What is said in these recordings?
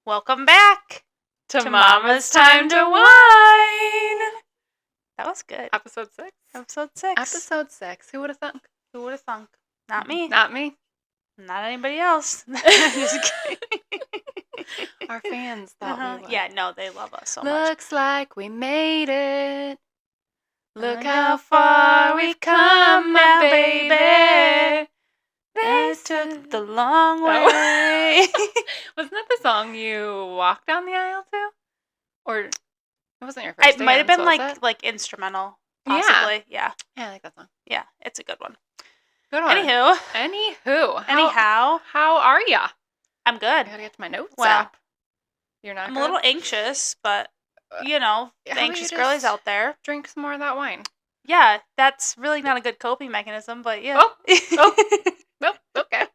Welcome back to Mama's Time to Whine. That was good. Episode 6. Episode 6. Who would have thunk? Who would have thunk? Not me. Not me. Not anybody else. Just kidding. Our fans thought we would. Yeah, no, they love us so much. Looks like we made it. Look how far we've come now, baby. This took the long way. Wasn't that the song you walked down the aisle to? Or it wasn't your first It might have been dance, like instrumental, possibly. Yeah. Yeah, I like that song. Yeah, it's a good one. Good one. Anywho. How are ya? I'm good. I gotta get to my notes well, app. You're not I'm good? a little anxious, but, the anxious girlies out there. Drink some more of that wine. Yeah, that's really not a good coping mechanism, but yeah. Well, okay.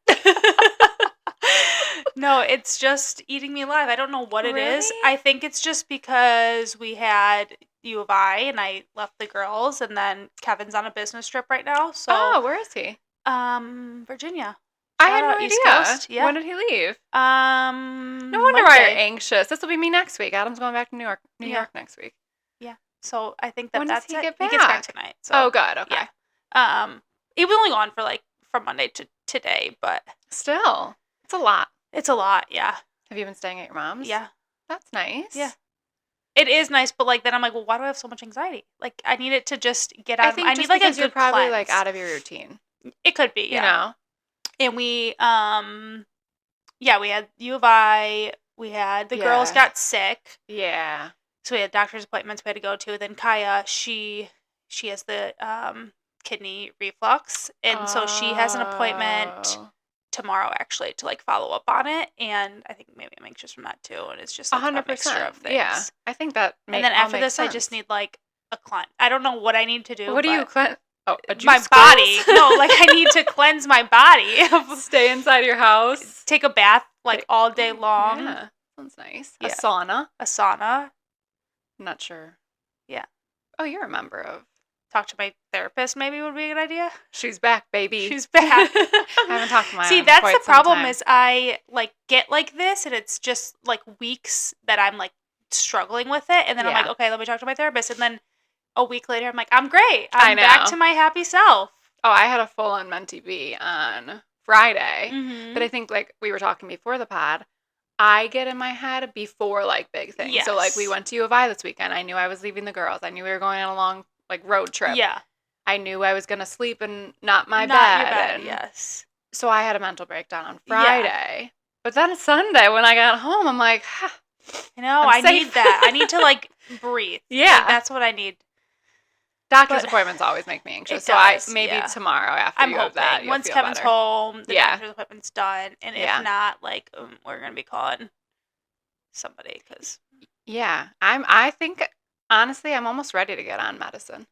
No, it's just eating me alive. I don't know what it is. Really? I think it's just because we had U of I and I left the girls, and then Kevin's on a business trip right now. So, where is he? Virginia. I had no East idea. Coast. Yeah. When did he leave? No wonder why you're anxious. This will be me next week. Adam's going back to New York next week. Yeah. So I think when that's does he it. get back? He gets back tonight. So. Oh, good. Okay. Yeah. He was only gone for from Monday to today, but still, it's a lot. It's a lot. Yeah. Have you been staying at your mom's? Yeah. That's nice. Yeah. It is nice, but then I'm like, well, why do I have so much anxiety? I need it to just get out. I need a good you're probably cleanse. out of your routine. It could be, yeah. You know. And we, we had U of I. We had the girls got sick. Yeah. So we had doctor's appointments we had to go to. Then Kaya, she has the kidney reflux, and so she has an appointment tomorrow actually to follow up on it. And I think maybe I'm anxious from that too. And it's just 100% a mixture of things. Yeah, I think that. And then after this, sense. I just need a cleanse. I don't know what I need to do. What do you cleanse? Oh, my body. No, I need to cleanse my body. Stay inside your house. Take a bath all day long. Yeah, sounds nice. Yeah. A sauna. I'm not sure. Yeah. Oh, you're a member of. Talk to my therapist maybe would be a good idea. She's back, baby. She's back. I haven't talked to my See, that's the problem is I get like this and it's just weeks that I'm struggling with it, and then I'm like, okay, let me talk to my therapist, and then a week later I'm like, I'm great. I'm back to my happy self. Oh, I had a full-on Mentee B on Friday, mm-hmm. but I think we were talking before the pod, I get in my head before big things. Yes. So we went to U of I this weekend. I knew I was leaving the girls. I knew we were going on a long road trip. Yeah. I knew I was going to sleep in not your bed. bed, yes. So I had a mental breakdown on Friday. Yeah. But then Sunday when I got home, I'm like, I know, I need that. I need to breathe. Yeah. That's what I need. Doctor's appointments always make me anxious. So maybe tomorrow after I'm you hoping have that, once feel Kevin's better. home, the doctor's appointment's done, and if not, we're gonna be calling somebody because. Yeah, I think honestly, I'm almost ready to get on medicine.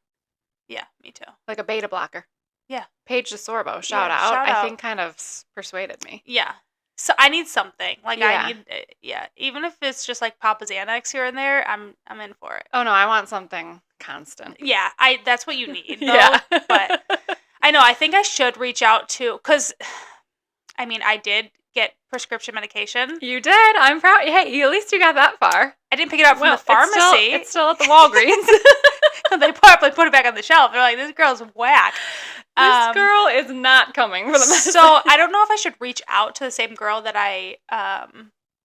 Yeah, me too. Like a beta blocker. Yeah. Paige DeSorbo, shout out. I think kind of persuaded me. Yeah. So I need something. I need, even if it's just Papa Xanax here and there, I'm in for it. Oh no, I want something constant. Yeah, that's what you need. Though, yeah. But I know, I think I should reach out to, because, I did get prescription medication. You did? I'm proud. Hey, at least you got that far. I didn't pick it up from the pharmacy. It's still at the Walgreens. They probably put it back on the shelf. They're like, this girl's whack. This girl is not coming for the medicine. So I don't know if I should reach out to the same girl that I...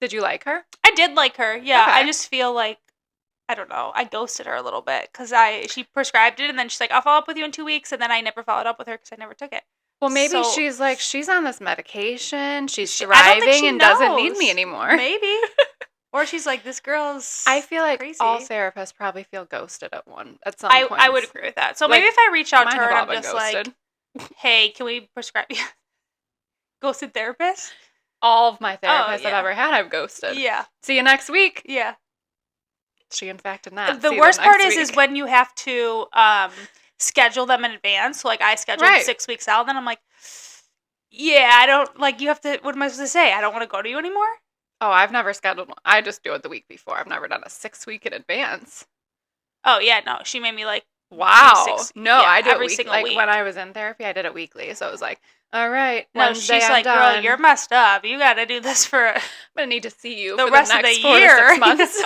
Did you like her? I did like her, yeah. Okay. I just feel I don't know, I ghosted her a little bit because she prescribed it and then she's like, I'll follow up with you in 2 weeks, and then I never followed up with her because I never took it. Well, maybe she's on this medication, she's thriving and doesn't need me anymore. Maybe. Or she's like, this girl's I feel like crazy. All therapists probably feel ghosted at some point. I would agree with that. So maybe if I reach out to her and I'm just ghosted. Hey, can we prescribe you? Ghosted therapist? All of my therapists I've ever had, I've ghosted. Yeah. See you next week. Yeah. She in fact did not. The worst part is when you have to schedule them in advance. So I scheduled 6 weeks out, then I'm like, yeah, I don't you have to. What am I supposed to say? I don't want to go to you anymore. Oh, I've never scheduled one. I just do it the week before. I've never done a 6 week in advance. Oh yeah, no. She made me Wow. No, yeah, I do every it single like week. when I was in therapy, I did it weekly. So it was like, all right, No, Wednesday, she's I'm like, done. girl, you're messed up. You got to do this for I'm gonna need to see you the for rest the of the next 4 to year. 6 months.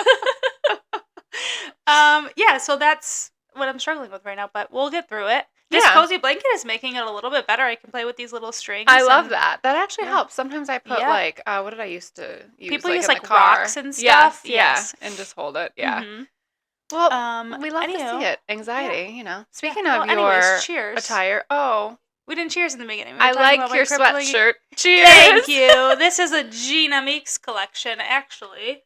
Yeah, so that's what I'm struggling with right now, but we'll get through it. This Yeah. cozy blanket is making it a little bit better. I can play with these little strings. I love that. That actually yeah. helps. Sometimes I put Yeah. like, what did I used to use? People like use in like the car. rocks and stuff. Yes, yeah, and just hold it. Yeah. Mm-hmm. Well, we love to see anywho, it. Anxiety, you know. Speaking yeah. of Well, your anyways, cheers. attire, we didn't cheers in the beginning. We were I talking like about your my crippling- sweatshirt. Cheers. Thank you. This is a Gina Meeks collection, actually.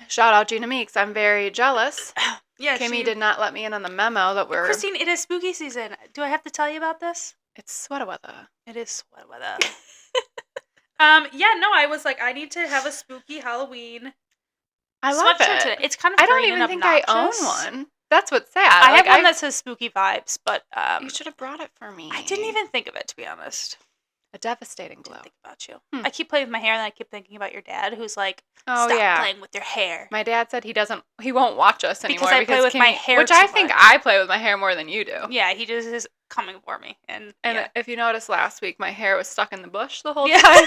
Shout out Gina Meeks. I'm very jealous. Yeah, Kimmy did not let me in on the memo that we're... Christine, it is spooky season. Do I have to tell you about this? It's sweater weather. It is sweater weather. Yeah, no, I was like, I need to have a spooky Halloween I love sweatshirt it. today. It's kind of I don't green even and think I own obnoxious. one. That's what's sad. I have one that says spooky vibes, but you should have brought it for me. I didn't even think of it, to be honest. A devastating I glow. didn't think about you. I keep playing with my hair, and I keep thinking about your dad, who's like, oh, stop playing with your hair. My dad said he won't watch us anymore because I play with my hair which too I think much. I play with my hair more than you do. Yeah, he just is coming for me, and yeah. If you noticed last week, my hair was stuck in the bush the whole Yeah. time.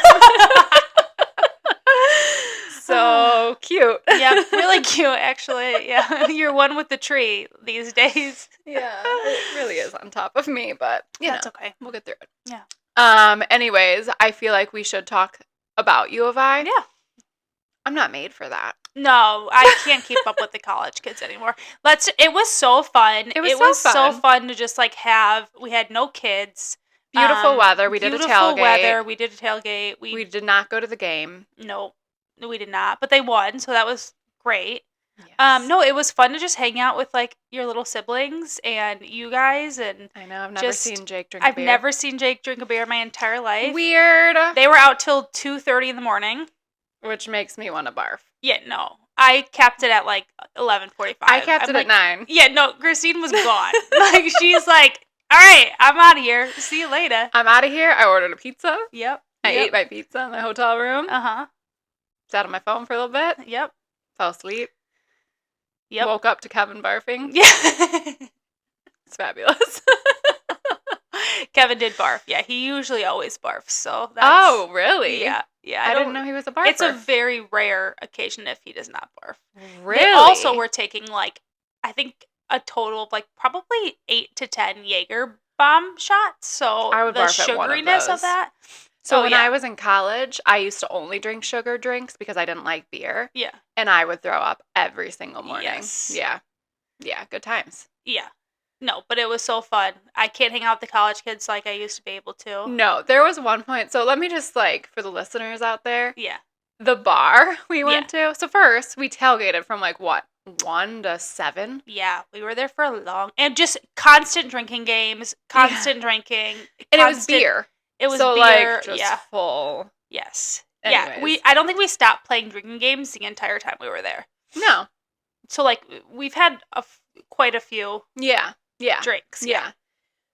So cute. Yeah, really cute, actually. Yeah, you're one with the tree these days. Yeah, it really is on top of me, but That's okay. We'll get through it. Yeah. Anyways, I feel like we should talk about U of I. Yeah. I'm not made for that. No, I can't keep up with the college kids anymore. It was so fun. It was so fun to just like we had no kids. Beautiful weather. We did a tailgate. Beautiful weather. We did a tailgate. We did not go to the game. No, we did not. But they won, so that was great. Yes. No, it was fun to just hang out with like your little siblings and you guys, and I know I've never seen Jake drink a beer. I've never seen Jake drink a beer in my entire life. Weird. They were out till 2:30 in the morning, which makes me want to barf. Yeah, no. I capped it at like 11:45. I capped it at 9. Yeah, no, Christine was gone. Like she's like, "All right, I'm out of here. See you later." I'm out of here. I ordered a pizza. Yep. I ate my pizza in the hotel room. Uh-huh. Sat on my phone for a little bit. Yep. Fell asleep. Yep. Woke up to Kevin barfing. Yeah. It's fabulous. Kevin did barf. Yeah, he usually always barfs. So that's... Oh, really? Yeah. Yeah. I didn't know he was a barfer. It's a very rare occasion if he does not barf. Really? They also were taking like, I think a total of like probably 8 to 10 Jaeger bomb shots. So I would the barf at one of sugariness those. of that. So when I was in college, I used to only drink sugar drinks because I didn't like beer. Yeah. And I would throw up every single morning. Yes. Yeah. Yeah, good times. Yeah. No, but it was so fun. I can't hang out with the college kids like I used to be able to. No, there was one point. So let me just for the listeners out there. Yeah. The bar we went to. So first, we tailgated from 1 to 7. Yeah, we were there for a long... And just constant drinking games, constant drinking. And it was beer. It was so beer. Just full. Yes. Anyways. Yeah, I don't think we stopped playing drinking games the entire time we were there. No. So, we've had quite a few drinks. Yeah.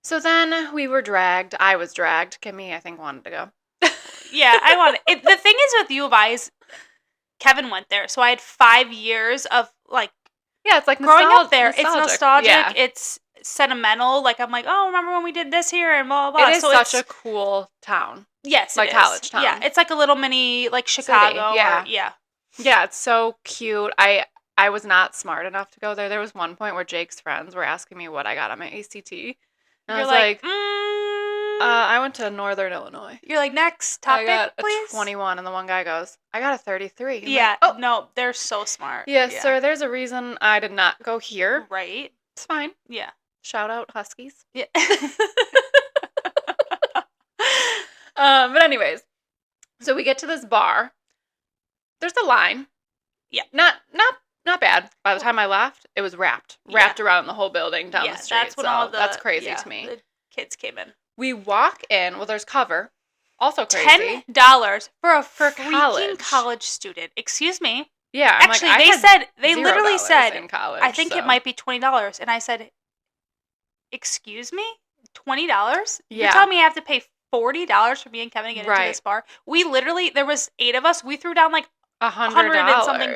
So then we were dragged. I was dragged. Kimmy, I think, wanted to go. Yeah, I wanted... The thing is with U of I is Kevin went there. So I had 5 years of, Yeah, it's like growing up there. It's nostalgic. Yeah. It's sentimental. I'm like, oh, remember when we did this here and blah, blah, blah. It is such a cool town. Yes, it is. College town. Yeah, it's like a little mini, Chicago. City. Yeah. Yeah. Yeah, it's so cute. I was not smart enough to go there. There was one point where Jake's friends were asking me what I got on my ACT. And I was like, I went to Northern Illinois. You're like, next topic, I got please? a 21, and the one guy goes, I got a 33. I'm yeah, like, no, they're so smart. Yes, yeah. Sir, there's a reason I did not go here. Right. It's fine. Yeah. Shout out Huskies. Yeah. But anyways, so we get to this bar. There's a line. Yeah. Not bad. By the time I left, it was wrapped around the whole building down the street. That's when that's crazy to me. The kids came in. We walk in. Well, there's cover. Also crazy. $10 for a freaking college student. Excuse me. Yeah. Actually, they literally said, in college, I think it might be $20. And I said, excuse me? $20? Yeah. You're telling me I have to pay $40 for me and Kevin to get into this bar? We literally, there was 8 of us. We threw down $100 and something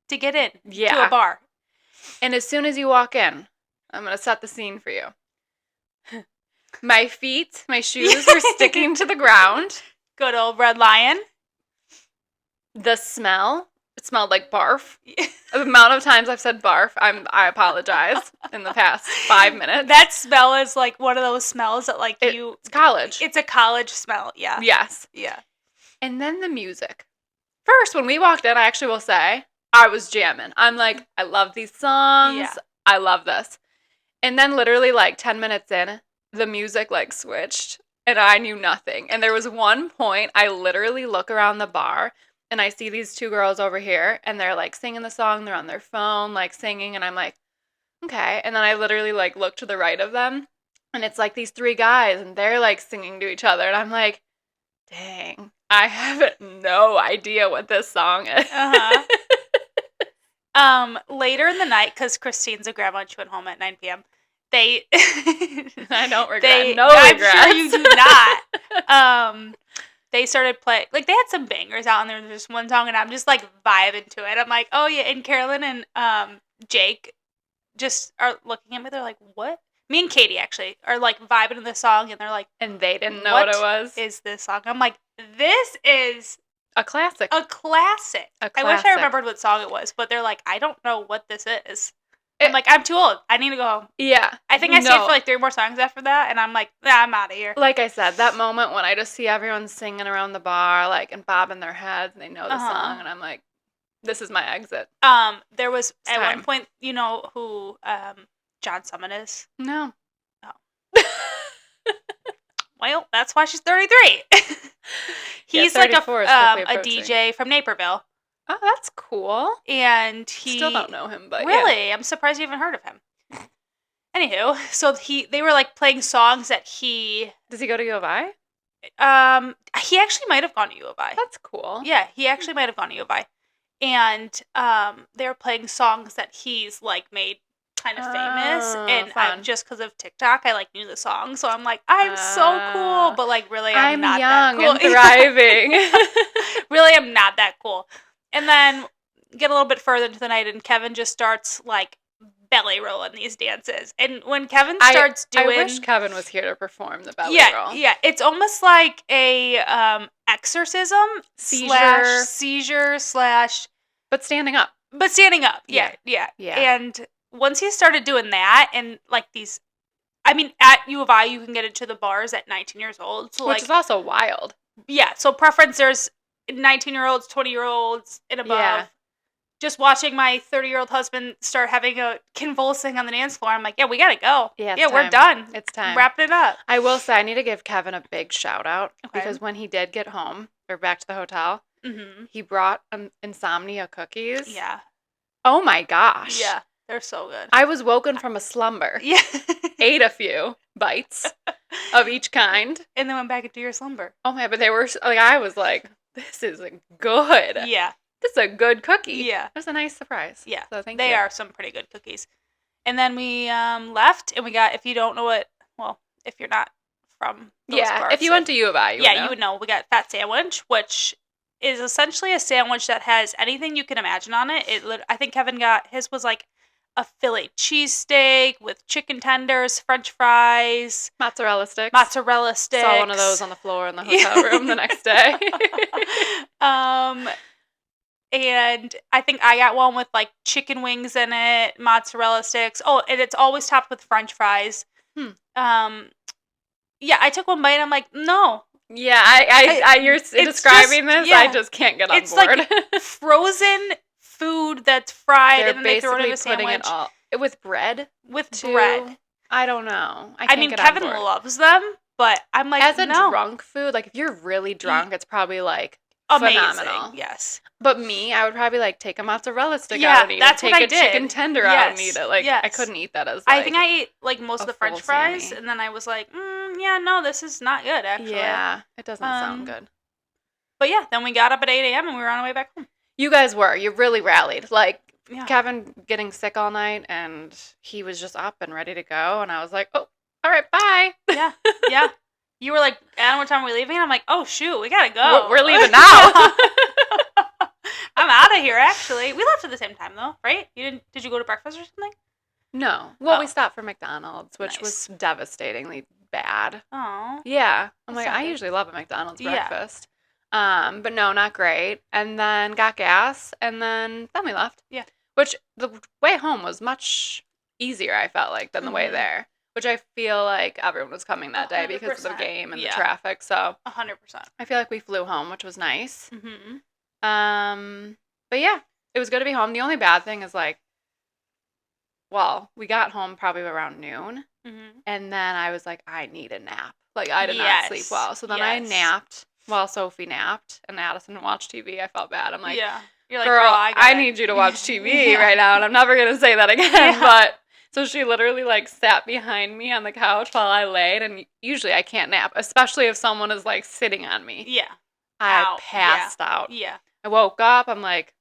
to get in to a bar. And as soon as you walk in, I'm going to set the scene for you. My shoes were sticking to the ground. Good old Red Lion. The smell, it smelled like barf. The amount of times I've said barf, I apologize in the past 5 minutes. That smell is like one of those smells that like It's college. It's a college smell, yeah. Yes. Yeah. And then the music. First, when we walked in, I actually will say, I was jamming. I'm like, I love these songs. Yeah. I love this. And then literally like 10 minutes in, the music like switched and I knew nothing. And there was one point I literally look around the bar and I see these 2 girls over here and they're like singing the song. They're on their phone like singing and I'm like, okay. And then I literally like look to the right of them and it's like these 3 guys and they're like singing to each other. And I'm like, dang, I have no idea what this song is. Later in the night, because Christine's a grandma and she went home at 9 p.m., I don't regret. Regrets. I'm sure you do not. They started playing, like, they had some bangers out, and there was just one song, and I'm just, like, vibing to it. I'm like, oh, yeah, and Carolyn and Jake just are looking at me. They're like, what? Me and Katie, actually, are, like, vibing to the song, and they're like... And they didn't know what it was? What is this song? I'm like, this is... A classic. A classic. I wish I remembered what song it was, but they're like, I don't know what this is. I'm like, I'm too old. I need to go home. Yeah. I think I stayed for like 3 more songs after that, and I'm like, yeah, I'm out of here. Like I said, that moment when I just see everyone singing around the bar, like, and bobbing their heads, and they know the song, and I'm like, this is my exit. There was, at one point, you know who John Summit is? No. Oh. Well, that's why she's 33. He's like a DJ from Naperville. Oh, that's cool. And he... Still don't know him, but really? Yeah. I'm surprised you haven't heard of him. Anywho, so they were like playing songs that he... Does he go to U of I? He actually might have gone to U of I. That's cool. Yeah, he actually might have gone to U of I. And they were playing songs that he's like made kind of famous, and just because of TikTok, I like knew the song, so I'm like, I'm so cool, but like really, I'm not young that cool. And thriving. Really, I'm not that cool. And then get a little bit further into the night, and Kevin just starts like belly rolling these dances. And when Kevin starts doing, I wish Kevin was here to perform the belly roll. Yeah, it's almost like a exorcism seizure / but standing up. Yeah. And once he started doing that, and like these, I mean, at U of I, you can get into the bars at 19 years old. So which is also wild. Yeah. So preference, there's 19-year-olds, 20-year-olds, and above. Yeah. Just watching my 30-year-old husband start having a convulsing on the dance floor, I'm like, yeah, we gotta go. Yeah, we're done. It's time. Wrapping it up. I will say, I need to give Kevin a big shout out because when he did get home or back to the hotel, he brought insomnia cookies. Yeah. Oh my gosh. Yeah. They're so good. I was woken from a slumber. Yeah. Ate a few bites of each kind. And then went back into your slumber. Oh man, but they were, like, I was like, this is good. Yeah. This is a good cookie. Yeah. It was a nice surprise. Yeah. So thank you. They are some pretty good cookies. And then we left, and we got, if you don't know if you're not from those parts, if you went to U of I, you would know. We got Fat Sandwich, which is essentially a sandwich that has anything you can imagine on it. I think Kevin got, his was like a Philly cheesesteak with chicken tenders, French fries. Mozzarella sticks. Saw one of those on the floor in the hotel room the next day. And I think I got one with like chicken wings in it, mozzarella sticks. Oh, and it's always topped with French fries. Yeah, I took one bite and I'm like, no. Yeah, you're describing this. Yeah, I just can't get on board. It's like frozen food that's fried, and then they throw it in a sandwich. Putting it all with bread. Bread. I don't know. I mean, Kevin loves them, but I'm like, as a drunk food, like if you're really drunk, it's probably like amazing. Phenomenal. Yes. But me, I would probably like take a mozzarella stick out and eat it. Take a chicken tender out and eat it. Like I couldn't eat that as like, I think I ate like most of the French fries, and then I was like, yeah, no, this is not good actually. Yeah, it doesn't sound good. But yeah, then we got up at 8 a.m. and we were on our way back home. You guys were. You really rallied. Like Kevin getting sick all night, and he was just up and ready to go, and I was like, oh, all right, bye. Yeah. You were like, Adam, what time are we leaving? And I'm like, oh, shoot, we gotta go. We're leaving now. I'm out of here, actually. We left at the same time, though, right? Did you go to breakfast or something? No. Well, we Oh. stopped for McDonald's, which Nice. was devastatingly bad. Oh. Yeah. I'm That's like, not I good. usually love a McDonald's Yeah. breakfast. But no, not great. And then got gas, and then we left. Yeah. Which the way home was much easier, I felt like, than the way Mhm. there. Which I feel like everyone was coming that day because of the 100%. game and the Yeah. traffic. So 100%. I feel like we flew home, which was nice. Mhm. But yeah, it was good to be home. The only bad thing is like, well, we got home probably around noon, Mhm. and then I was like, I need a nap. Like I did not Yes. sleep well. So then I Yes. napped while Sophie napped, and Addison watched TV. I felt bad. I'm like, Yeah. You're like, girl, I I need you to watch TV Yeah. right now, and I'm never gonna say that again. Yeah. But so she literally like sat behind me on the couch while I laid, and usually I can't nap, especially if someone is like sitting on me. Yeah. I Ow. passed out. Yeah. I woke up. I'm like,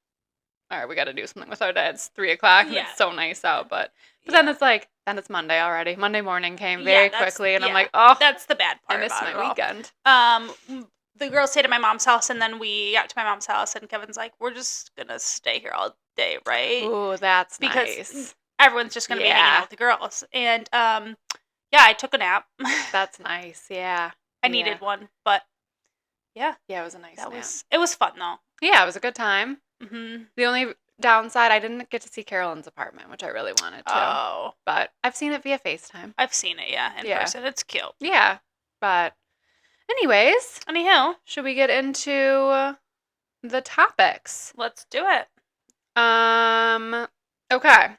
all right, we got to do something with our day. It's 3:00, and Yeah. it's so nice out. But then it's like, then it's Monday already. Monday morning came Yeah, very that's- quickly, and I'm yeah. like, oh, That's the bad part I missed about it my all. weekend. The girls stayed at my mom's house, and then we got to my mom's house, and Kevin's like, we're just gonna stay here all day, right? Ooh, that's Because nice. everyone's just gonna be hanging Yeah. out with the girls. And yeah, I took a nap. That's nice. Yeah. I needed one, but yeah, Yeah, it was a nice nap. it was fun though. Yeah, it was a good time. Mhm. The only downside, I didn't get to see Carolyn's apartment, which I really wanted to. Oh, But I've seen it via FaceTime. I've seen it, yeah, in Yeah. person. It's cute. Yeah. But anyways, Anyhow, should we get into the topics? let's do it. Okay.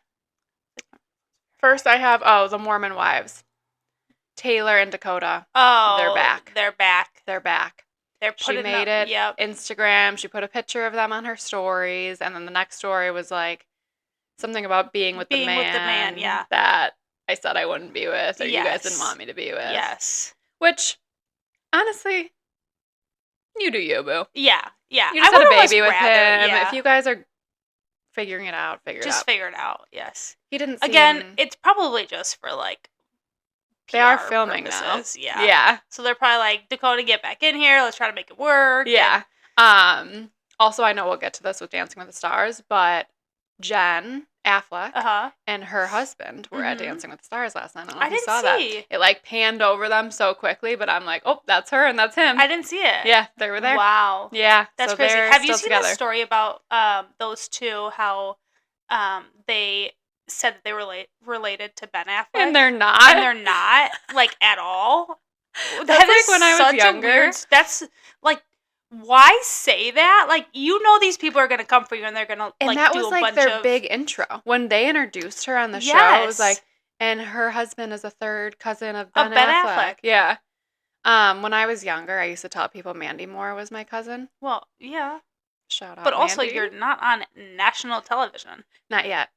First I have, the Mormon wives. Taylor and Dakota. Oh, They're back. They're back. They're back. They're She putting made up, it. Yep. Instagram. She put a picture of them on her stories, and then the next story was like something about being with the man. Yeah. That I said I wouldn't be with, or you guys Yes. didn't want me to be with. Yes. Which, honestly, you do you, boo. Yeah. Yeah. You just I had a would almost baby with rather- him. Yeah. If you guys are figuring it out, figure it out. Just figure it out. Yes. He didn't seem... Again, it's probably just for like They are PR filming purposes. now. Yeah. Yeah. So they're probably like, Dakota, get back in here. Let's try to make it work. Yeah. Also, I know we'll get to this with Dancing with the Stars, but Jen Affleck and her husband were at Dancing with the Stars last night. I don't know if you saw that. It like panned over them so quickly, but I'm like, oh, that's her and that's him. I didn't see it. Yeah, they were there. Wow. Yeah. That's so crazy. they're Have you still seen together. the story about those two, how they said that they were related to Ben Affleck? And they're not. And they're not, like, at all. That's like when I was younger. That's, like, why say that? Like, you know these people are going to come for you and they're going to, and like, that do was a like bunch their of... big intro. When they introduced her on the show, it was like, and her husband is a third cousin of Ben Affleck. Yeah. When I was younger, I used to tell people Mandy Moore was my cousin. Well, yeah. Shout out, But also, Mandy. you're not on national television. Not yet.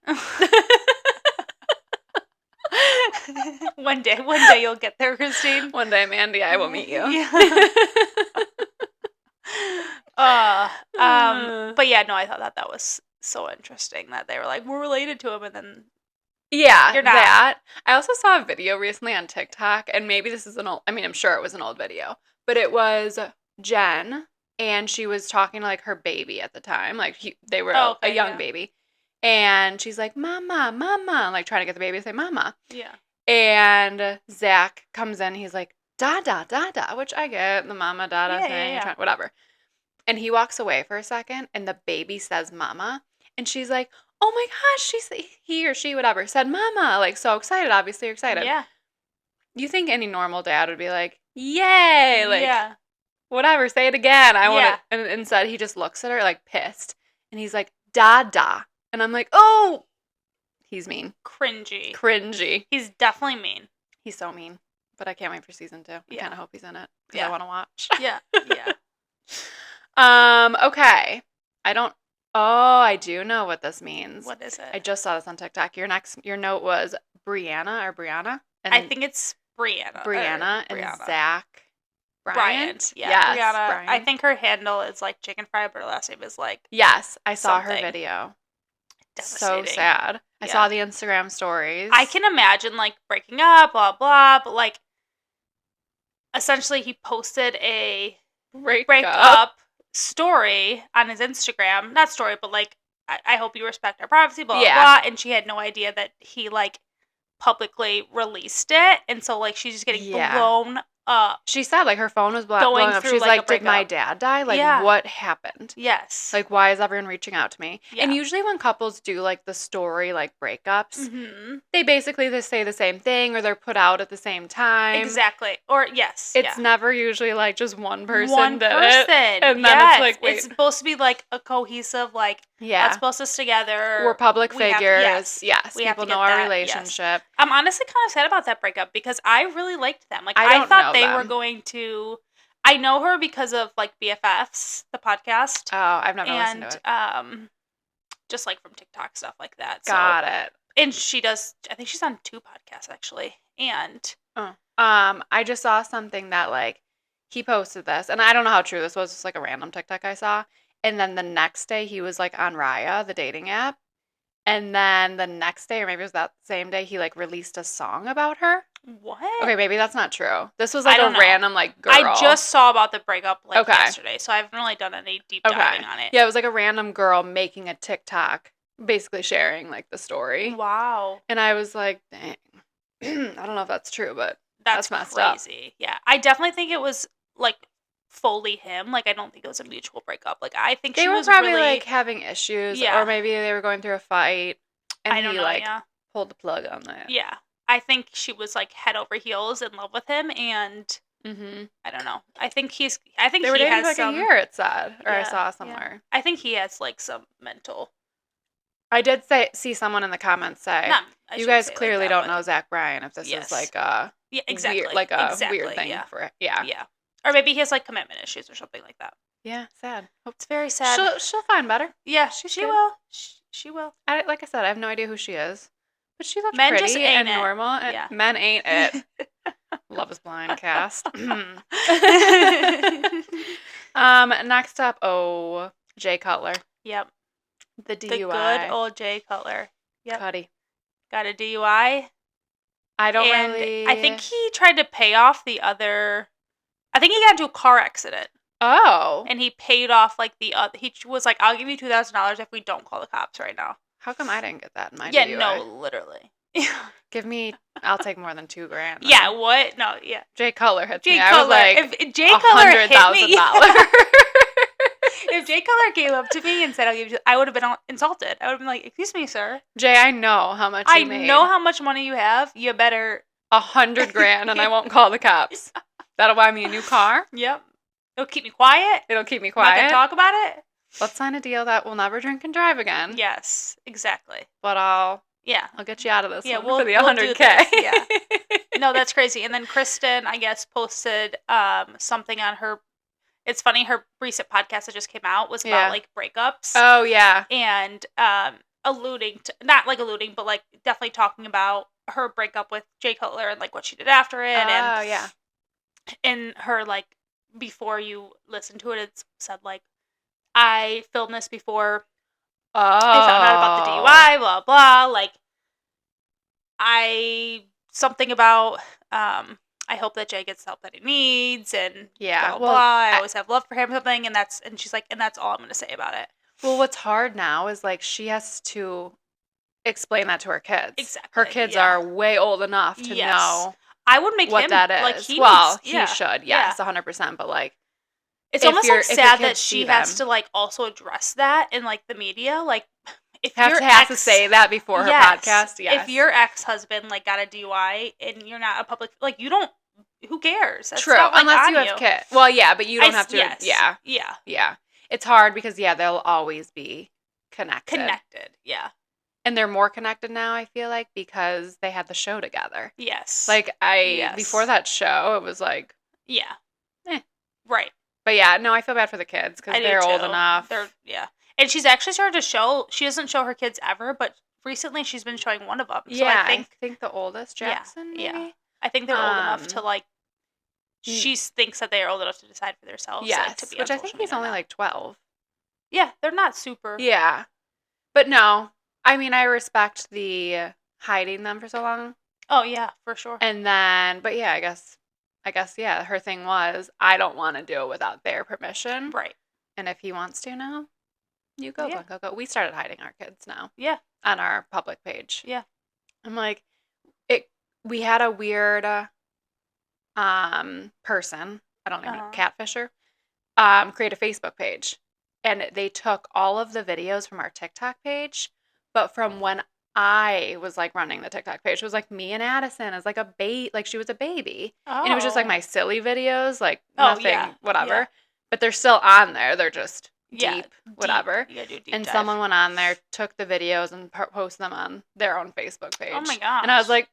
One day you'll get there, Christine. One day, Mandy, I will meet you. Yeah. But yeah, no, I thought that was so interesting that they were like, we're related to him, and then yeah, you're not. That. I also saw a video recently on TikTok, and maybe this is an old, I mean, I'm sure it was an old video, but it was Jen, and she was talking to like her baby at the time, like they were a young baby, and she's like, mama, mama, like trying to get the baby to say mama. Yeah. And Zach comes in, he's like, dada, dada, which I get, the mama, dada thing, whatever. And he walks away for a second, and the baby says mama, and she's like, oh my gosh, he or she, whatever, said mama, like so excited, obviously you're excited. Yeah. You think any normal dad would be like, yay, like, yeah. whatever, say it again, I want Yeah. it. And instead he just looks at her like pissed, and he's like, dada. And I'm like, oh, he's mean. Cringy. He's definitely mean. He's so mean. But I can't wait for season 2. I kind of hope he's in it because Yeah. I want to watch. Yeah. Okay. I do know what this means. What is it? I just saw this on TikTok. Your note was Brianna. And I think it's Brianna. And Zach Bryan. Yeah, Yes, Brianna. Bryan. I think her handle is like Chickenfry, but her last name is like yes, I saw her something. video. Devastating. So sad. I saw the Instagram stories. I can imagine like breaking up, blah blah, but like essentially he posted a breakup story on his Instagram. Not story, but like I hope you respect our privacy, blah blah blah. And she had no idea that he like publicly released it, and so like she's just getting blown up. She said like her phone was blowing up. She's like, did my dad die? Like, what happened? Yes. Like, why is everyone reaching out to me? Yeah. And usually when couples do like the story, like breakups, they basically just say the same thing, or they're put out at the same time. Exactly. Or yes. It's never usually like just one person. One person. And then it's like, wait. It's supposed to be like a cohesive, like, let's post this together. We're public figures. Yes. People know our relationship. Yes. I'm honestly kind of sad about that breakup because I really liked them. Like, I thought they were going to. I know her because of like BFFs, the podcast. Oh, I've never listened to it. Just like from TikTok, stuff like that. Got it. And she does. I think she's on 2 podcasts actually. And I just saw something that like he posted this, and I don't know how true this was. Just like a random TikTok I saw, and then the next day he was like on Raya, the dating app. And then the next day, or maybe it was that same day, he like released a song about her. What? Okay, maybe that's not true. This was like a random like girl. I just saw about the breakup like yesterday, so I haven't really done any deep diving on it. Yeah, it was like a random girl making a TikTok, basically sharing like the story. Wow. And I was like, dang. I don't know if that's true, but that's messed crazy. Up. Yeah, I definitely think it was like fully him. Like, I don't think it was a mutual breakup. Like, I think they were probably really, like having issues, or maybe they were going through a fight, and I don't know, like pulled the plug on that. Yeah, I think she was like head over heels in love with him, and I don't know. I think they were dating for like a year. It said, or I saw somewhere. Yeah. I think he has like some mental. I did see someone in the comments say, "You guys clearly like that, don't know Zach Bryan. If this is like a weird, like a weird thing for yeah." Or maybe he has like commitment issues or something like that. Yeah, sad. It's very sad. She'll find better. Yeah, she will. She will. Like I said, I have no idea who she is, but she looks pretty just ain't and normal. And men ain't it. Love is Blind cast. Next up, Jay Cutler. Yep. The DUI. The good old Jay Cutler. Yep. Cuddy. Got a DUI. I think he tried to pay off the other. I think he got into a car accident. Oh. And he paid off like the other. He was like, "I'll give you $2,000 if we don't call the cops right now." How come I didn't get that in my DUI? Yeah, no, literally. I'll take more than $2,000. Yeah, what? No, yeah. Jay Cutler hits me. I was like, if Jay Cutler hit me, if Jay Cutler came up to me and said, "I'll give you," I would have been insulted. I would have been like, "Excuse me, sir. Jay, I know how much you made. I know how much money you have. You better $100,000, and I won't call the cops. That'll buy me a new car. Yep. It'll keep me quiet. It'll keep me quiet. Not gonna talk about it. Let's sign a deal that we'll never drink and drive again. Yes, exactly. But I'll get you out of this one for the $100K. Yeah. No, that's crazy. And then Kristen, I guess, posted something on her. It's funny, her recent podcast that just came out was about like breakups. Oh yeah. And not alluding, but like definitely talking about her breakup with Jay Cutler and like what she did after it. Oh yeah. And her like before you listen to it, it said like, I filmed this before I found out about the DUI, blah, blah. Like, something about, I hope that Jay gets the help that he needs, and blah, blah. I always have love for him, something, and she's like, and that's all I'm going to say about it. Well, what's hard now is, like, she has to explain that to her kids. Exactly. Her kids are way old enough to know I would make what him, that is. Like, he should, yes, 100%, but, like, it's almost like sad that she has to like also address that in like the media. Like, if have to say that before her podcast. Yes. If your ex-husband like got a DUI and you're not a public, like you don't. Who cares? That's true, not, like, unless you have kids. Well, yeah, but you don't have to. Yes. Yeah. It's hard because they'll always be connected. Yeah. And they're more connected now, I feel like, because they had the show together. Yes. Like before that show, it was like, right. But yeah, no, I feel bad for the kids because they're old enough. And she's actually started to show. She doesn't show her kids ever, but recently she's been showing one of them. So I think the oldest, Jackson. Maybe? Yeah, I think they're old enough to like. She thinks that they are old enough to decide for themselves. Yes, like, to be which I think he's only like 12. Yeah, they're not super. Yeah, but no, I mean I respect the hiding them for so long. Oh yeah, for sure. And then, but yeah, I guess, yeah, her thing was, I don't want to do it without their permission. Right. And if he wants to now, you go, go. We started hiding our kids now. Yeah. On our public page. Yeah. I'm like, we had a weird person, I don't know, catfisher, create a Facebook page. And they took all of the videos from our TikTok page, but from when I was like running the TikTok page, it was like me and Addison as like like she was a baby. Oh. And it was just like my silly videos, like Oh, nothing, yeah, whatever. yeah. But they're still on there. They're just Yeah, deep, whatever. You gotta do deep And dive. someone went on there, took the videos and posted them on their own Facebook page. Oh my gosh. And I was like,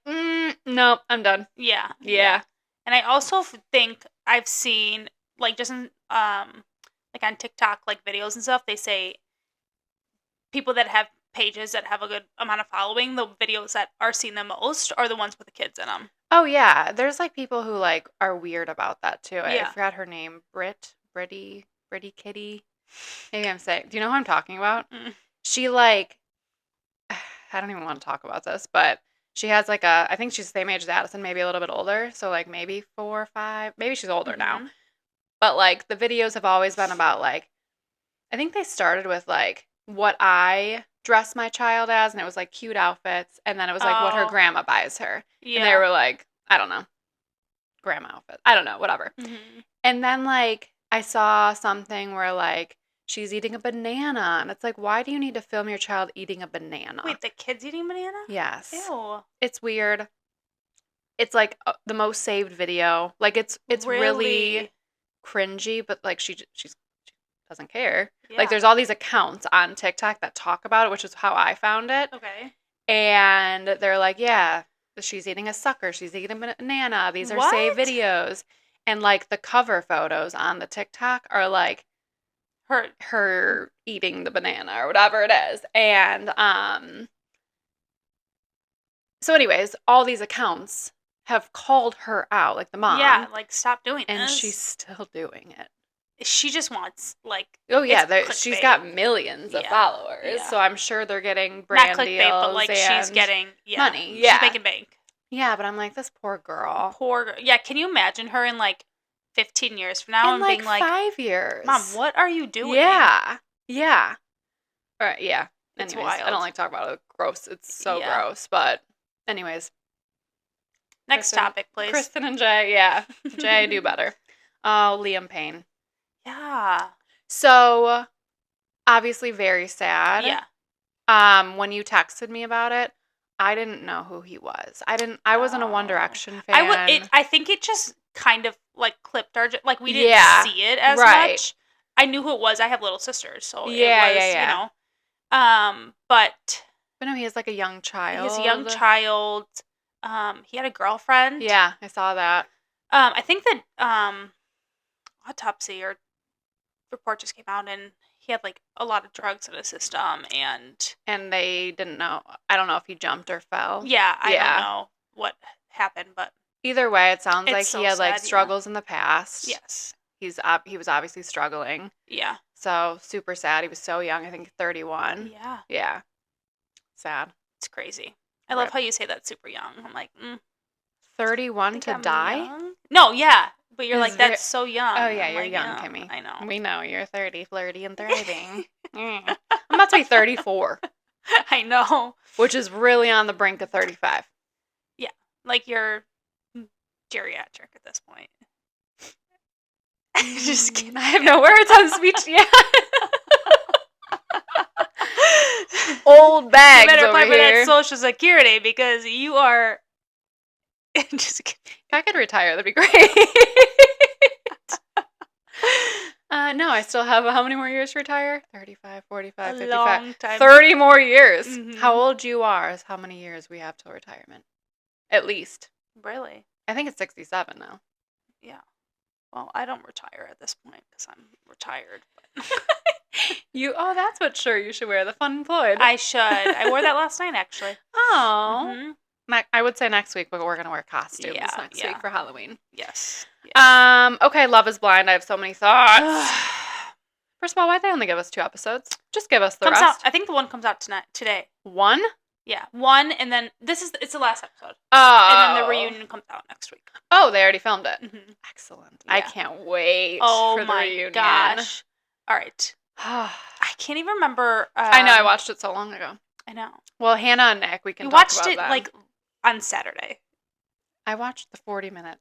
nope, I'm done. Yeah. Yeah. And I also think I've seen, like, just in, like on TikTok, like videos and stuff, they say people that have pages that have a good amount of following, the videos that are seen the most are the ones with the kids in them. Oh yeah, there's like people who like are weird about that too. Yeah. I forgot her name, Britty Kitty. Maybe I'm saying. Do you know who I'm talking about? She like, I don't even want to talk about this, but she has like I think she's the same age as Addison, maybe a little bit older. So like maybe 4 or 5, maybe she's older now. But like the videos have always been about like, I think they started with like what I dress my child as, and it was like cute outfits, and then it was like what her grandma buys her. Yeah. And they were like, I don't know, grandma outfit. I don't know, whatever. And then like I saw something where like she's eating a banana, and it's like, why do you need to film your child eating a banana? Wait, the kid's eating banana? Yes. Ew. It's weird. It's like the most saved video. Like it's really cringy, but like she doesn't care. Yeah. Like there's all these accounts on TikTok that talk about it, which is how I found it. Okay. And they're like, yeah, she's eating a sucker. She's eating a banana. These are saved videos. And like the cover photos on the TikTok are like her eating the banana or whatever it is. And so anyways, all these accounts have called her out, like the mom. Yeah, like stop doing this. And she's still doing it. She just wants like, oh yeah, she's got millions of followers, so I'm sure they're getting brand not deals, but like she's getting money. Yeah, she's making bank. Yeah, but I'm like, this poor girl. Yeah, can you imagine her in like 15 years from now and like being like 5 years? Mom, what are you doing? Yeah. All right, yeah. It's anyways, wild. I don't like talking about it. Gross. It's so gross. But anyways. Next topic, please. Kristen and Jay. Yeah. Jay, do better. Oh, Liam Payne. Yeah. So, obviously very sad. Yeah. When you texted me about it, I didn't know who he was. I wasn't a One Direction fan. I think it just kind of like clipped our, like we didn't see it as much. I knew who it was. I have little sisters, so it was, you know. But no, he has like a young child. He has a young child. He had a girlfriend. Yeah, I saw that. I think that autopsy or report just came out, and he had like a lot of drugs in his system, and they didn't know. I don't know if he jumped or fell. Yeah, I don't know what happened, but either way, it sounds like he had like struggles in the past. Yes, he was obviously struggling. Yeah, so super sad. He was so young. I think 31. Yeah, sad. It's crazy. I love how you say that, super young. I'm like, 31 to die? Young? No, yeah. But you're like, that's so young. Oh, yeah, I'm you're like, young, Kimmy. I know. We know. You're 30, flirty, and thriving. I'm about to be 34. I know. Which is really on the brink of 35. Yeah. Like, you're geriatric at this point. Just kidding. I have no words on speech yet. Old bags you better over apply for here. that Social Security because you are... Just kidding. If I could retire, that'd be great. No, I still have how many more years to retire? 35, 45, 55. Long time. 30 more years. Mm-hmm. How old you are is how many years we have till retirement. At least. Really? I think it's 67 now. Yeah. Well, I don't retire at this point because I'm retired. But... that's what shirt you should wear. The Fun Employed. I should. I wore that last night, actually. Oh. Mm-hmm. I would say next week, but we're going to wear costumes next week for Halloween. Yes. Okay, Love is Blind. I have so many thoughts. First of all, why'd they only give us 2 episodes? Just give us the rest. I think the one comes out today. 1? Yeah, 1, and then it's the last episode. Oh. And then the reunion comes out next week. Oh, they already filmed it. Mm-hmm. Excellent. Yeah. I can't wait for the reunion. Oh my gosh. All right. I can't even remember. I know, I watched it so long ago. I know. Well, Hannah and Nick, we can talk watched about it them. like on Saturday. I watched the 40-minute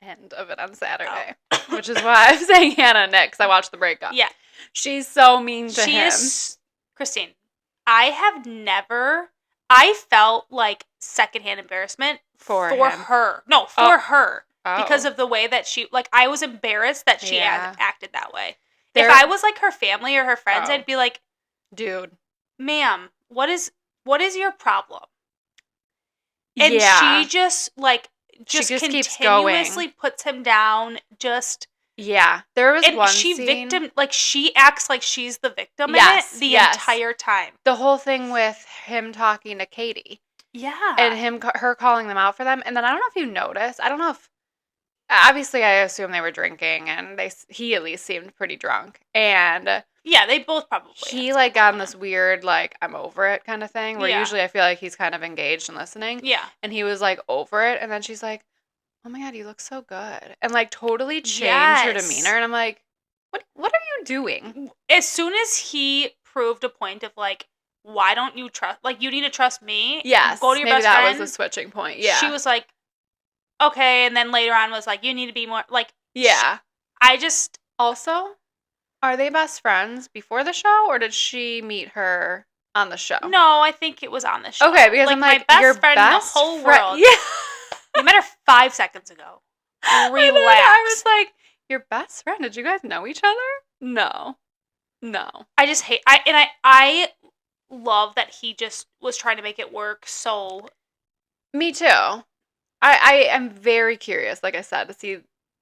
end of it on Saturday, which is why I'm saying Hannah and Nick, because I watched the breakup. Yeah. She's so mean to him. She is, Christine, I felt like secondhand embarrassment for her. No, for her. Because of the way that she, like, I was embarrassed that she acted that way. If I was, like, her family or her friends, I'd be like, dude, ma'am, what is your problem? And she just, like, just continuously puts him down, just... Yeah, there was one scene... she acts like she's the victim in it the entire time. The whole thing with him talking to Katie. Yeah. And her calling them out for them. And then I don't know if you noticed, I don't know if... Obviously, I assume they were drinking, and he at least seemed pretty drunk. And... Yeah, they both probably. He, like, got on this weird, like, I'm over it kind of thing, where usually I feel like he's kind of engaged and listening. Yeah. And he was, like, over it, and then she's like, oh my God, you look so good. And, like, totally changed her demeanor. And I'm like, what are you doing? As soon as he proved a point of, like, why don't you trust, like, you need to trust me. Yes. Go to your best friend. Maybe that was the switching point. Yeah. She was like, okay. And then later on was like, you need to be more, like. Yeah. I just. Also, are they best friends before the show, or did she meet her on the show? No, I think it was on the show. Okay, because I'm like, my best your friend in the whole world. Yeah. You met her 5 seconds ago. Relax. I was like, your best friend? Did you guys know each other? No. I just hate. I love that he just was trying to make it work. So. Me too. I am very curious, like I said, to see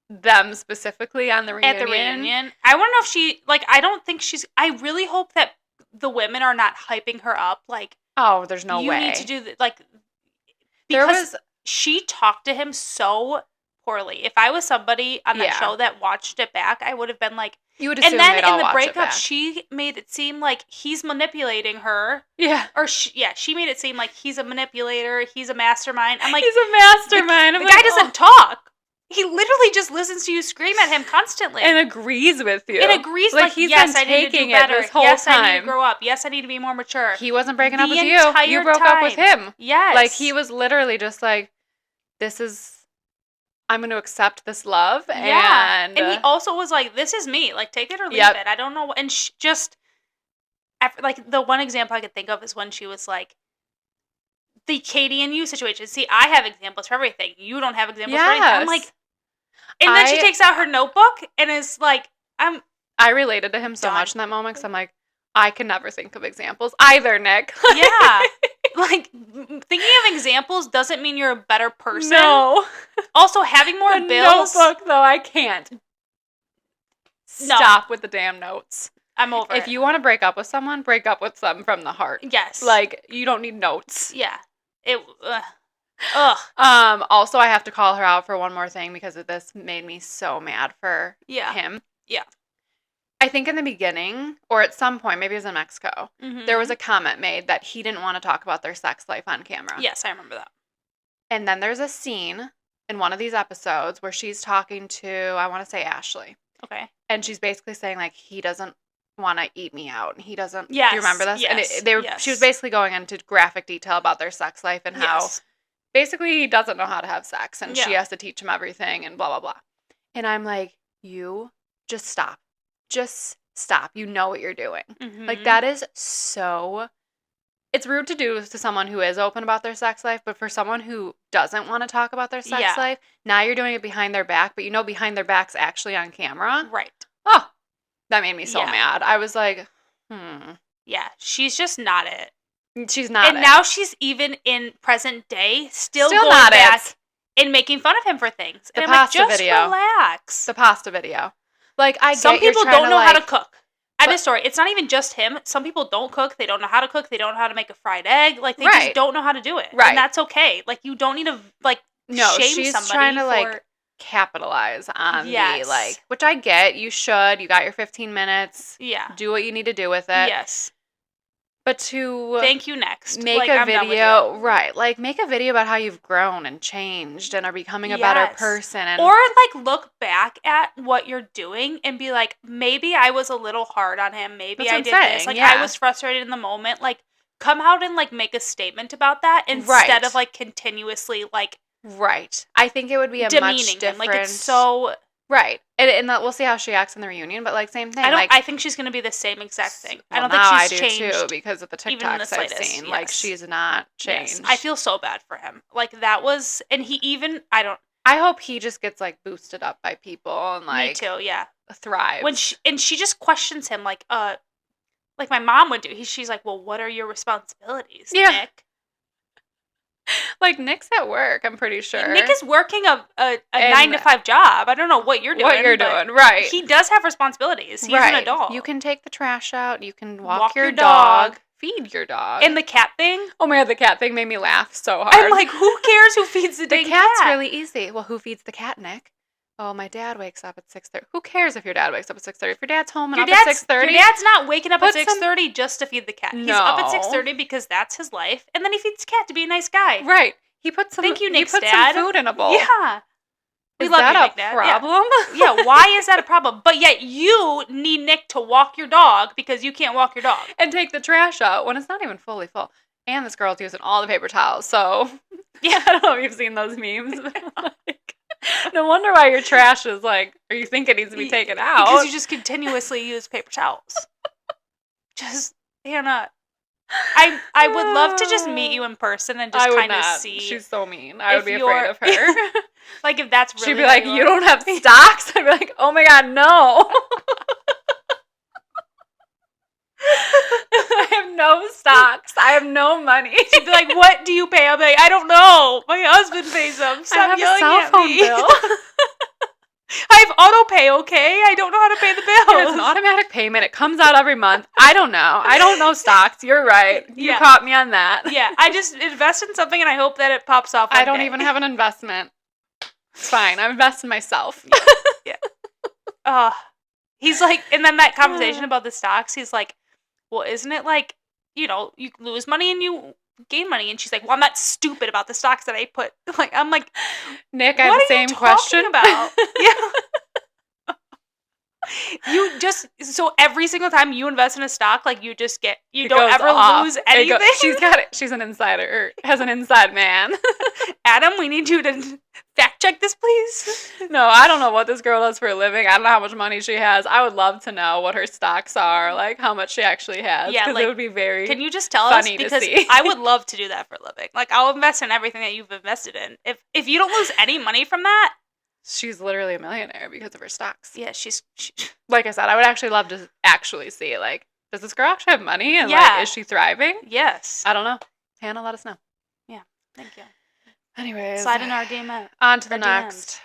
them specifically on the reunion. At the reunion. I want to know if she, like, I don't think she's, I really hope that the women are not hyping her up. Like, oh, there's no way. You need to do that. Like, because she talked to him so poorly. If I was somebody on that show that watched it back, I would have been like, you would assume they'd all watch it back. She made it seem like he's manipulating her. Yeah. Or she made it seem like he's a manipulator. He's a mastermind. I'm like, he's a mastermind. The guy doesn't talk. He literally just listens to you scream at him constantly. And agrees with you. And agrees like he's yes, been taking it this whole time. I need to grow up. Yes, I need to be more mature. He wasn't breaking up with you. You broke up with him. Yes. Like, he was literally just like, I'm going to accept this love. Yeah. And he also was like, this is me. Like, take it or leave it. I don't know. And like, the one example I could think of is when she was like, the Katie and you situation. See, I have examples for everything. You don't have examples for anything. I'm like, and then she takes out her notebook and is like, I related to him so much in that moment because I'm like, I can never think of examples either, Nick. Yeah. Like, thinking of examples doesn't mean you're a better person. No. Also, having more bills. Notebook, though, I can't. Stop with the damn notes. I'm over If you want to break up with someone, break up with them from the heart. Yes. Like, you don't need notes. Yeah. Ugh. Also, I have to call her out for one more thing because this made me so mad for him. Yeah. I think in the beginning, or at some point, maybe it was in Mexico, there was a comment made that he didn't want to talk about their sex life on camera. Yes, I remember that. And then there's a scene in one of these episodes where she's talking to, I want to say Ashley. Okay. And she's basically saying, like, he doesn't want to eat me out. And he doesn't. Yes. Do you remember this? Yes. And she was basically going into graphic detail about their sex life and how basically he doesn't know how to have sex. And she has to teach him everything and blah, blah, blah. And I'm like, you just stop. Just stop. You know what you're doing. Mm-hmm. Like, that is so... It's rude to do to someone who is open about their sex life, but for someone who doesn't want to talk about their sex life, now you're doing it behind their back, but you know behind their back's actually on camera. Right. Oh, that made me so mad. I was like, Yeah, she's just not it. She's not and now she's even in present day still going not back and making fun of him for things. The and pasta I'm like, just video. relax. The pasta video. Like, Some people don't know how to cook. End of story. It's not even just him. Some people don't cook. They don't know how to cook. They don't know how to make a fried egg. Like, they just don't know how to do it. Right. And that's okay. Like, you don't need to, like, shame she's somebody trying to, like, capitalize on the, like, which I get. You should. You got your 15 minutes. Yeah. Do what you need to do with it. Yes. But to thank you next. Make a video, right? Like, make a video about how you've grown and changed and are becoming a better person, or like look back at what you're doing and be like, maybe I was a little hard on him. Maybe I did this. Like, I was frustrated in the moment. Like, come out and like make a statement about that instead of like continuously like Right. I think it would be a demeaning much different... Like, it's so... Right. And we'll see how she acts in the reunion, but, like, same thing. I think she's going to be the same exact thing. Well, I don't think she's changed. I do, too, because of the TikToks I've seen. Yes. Like, she's not changed. Yes. I feel so bad for him. Like, that was... And he even... I hope he just gets, like, boosted up by people and, like... Me too, yeah. Thrives. And she just questions him, like my mom would do. She's like, well, what are your responsibilities, Nick? Like, Nick's at work, I'm pretty sure. Nick is working a 9-to-5 job. I don't know what you're doing. Right. He does have responsibilities. He's an adult. You can take the trash out. You can walk your dog. Feed your dog. And the cat thing. Oh my God, the cat thing made me laugh so hard. I'm like, who cares who feeds the dang cat? The cat's really easy. Well, who feeds the cat, Nick? Oh, my dad wakes up at 6:30. Who cares if your dad wakes up at 6:30? If your dad's home and up at 6:30. Your dad's not waking up at 6:30 just to feed the cat. He's up at 6:30 because that's his life. And then he feeds the cat to be a nice guy. Right. He puts some, Thank you, Nick's some dad. food in a bowl. Yeah. Is that a problem? Yeah, why is that a problem? But yet you need Nick to walk your dog because you can't walk your dog. And take the trash out when it's not even fully full. And this girl's using all the paper towels, so... Yeah, I don't know if you've seen those memes. Like, no wonder why your trash is like, or you think it needs to be taken out. Because you just continuously use paper towels. Just, Hannah... I would love to just meet you in person and just kind of see. She's so mean. I would be afraid of her. Like, if that's really... She'd be like, you don't have stocks? I'd be like, oh my God, no. I have no stocks. I have no money. She'd be like, what do you pay? I'm like, I don't know. My husband pays them. Stop yelling at me. Bill. I have auto pay, okay? I don't know how to pay the bills. Yeah, it's an automatic payment. It comes out every month. I don't know. I don't know stocks. You're right. You caught me on that. Yeah, I just invest in something and I hope that it pops off one I don't day. even have an investment. It's fine. I invest in myself. Yeah. He's like, and then that conversation about the stocks, he's like, well, isn't it like, you lose money and you gain money? And she's like, well, I'm not stupid about the stocks that I put. Like, I'm like, Nick, I have the same question. About? Yeah. You just, so every single time you invest in a stock, like you just get, you don't ever lose anything. She's got it. She's an insider, has an inside man. Adam, we need you to fact check this, please. No, I don't know what this girl does for a living. I don't know how much money she has. I would love to know what her stocks are, like how much she actually has. Yeah, like, it would be very Can you just tell us? Because I would love to do that for a living. Like, I'll invest in everything that you've invested in. If you don't lose any money from that. She's literally a millionaire because of her stocks. Yeah, she like I said, I would actually love to actually see, like, does this girl actually have money? And, like, is she thriving? Yes. I don't know. Hannah, let us know. Yeah, thank you. Anyways. Slide in our DM. On to the next.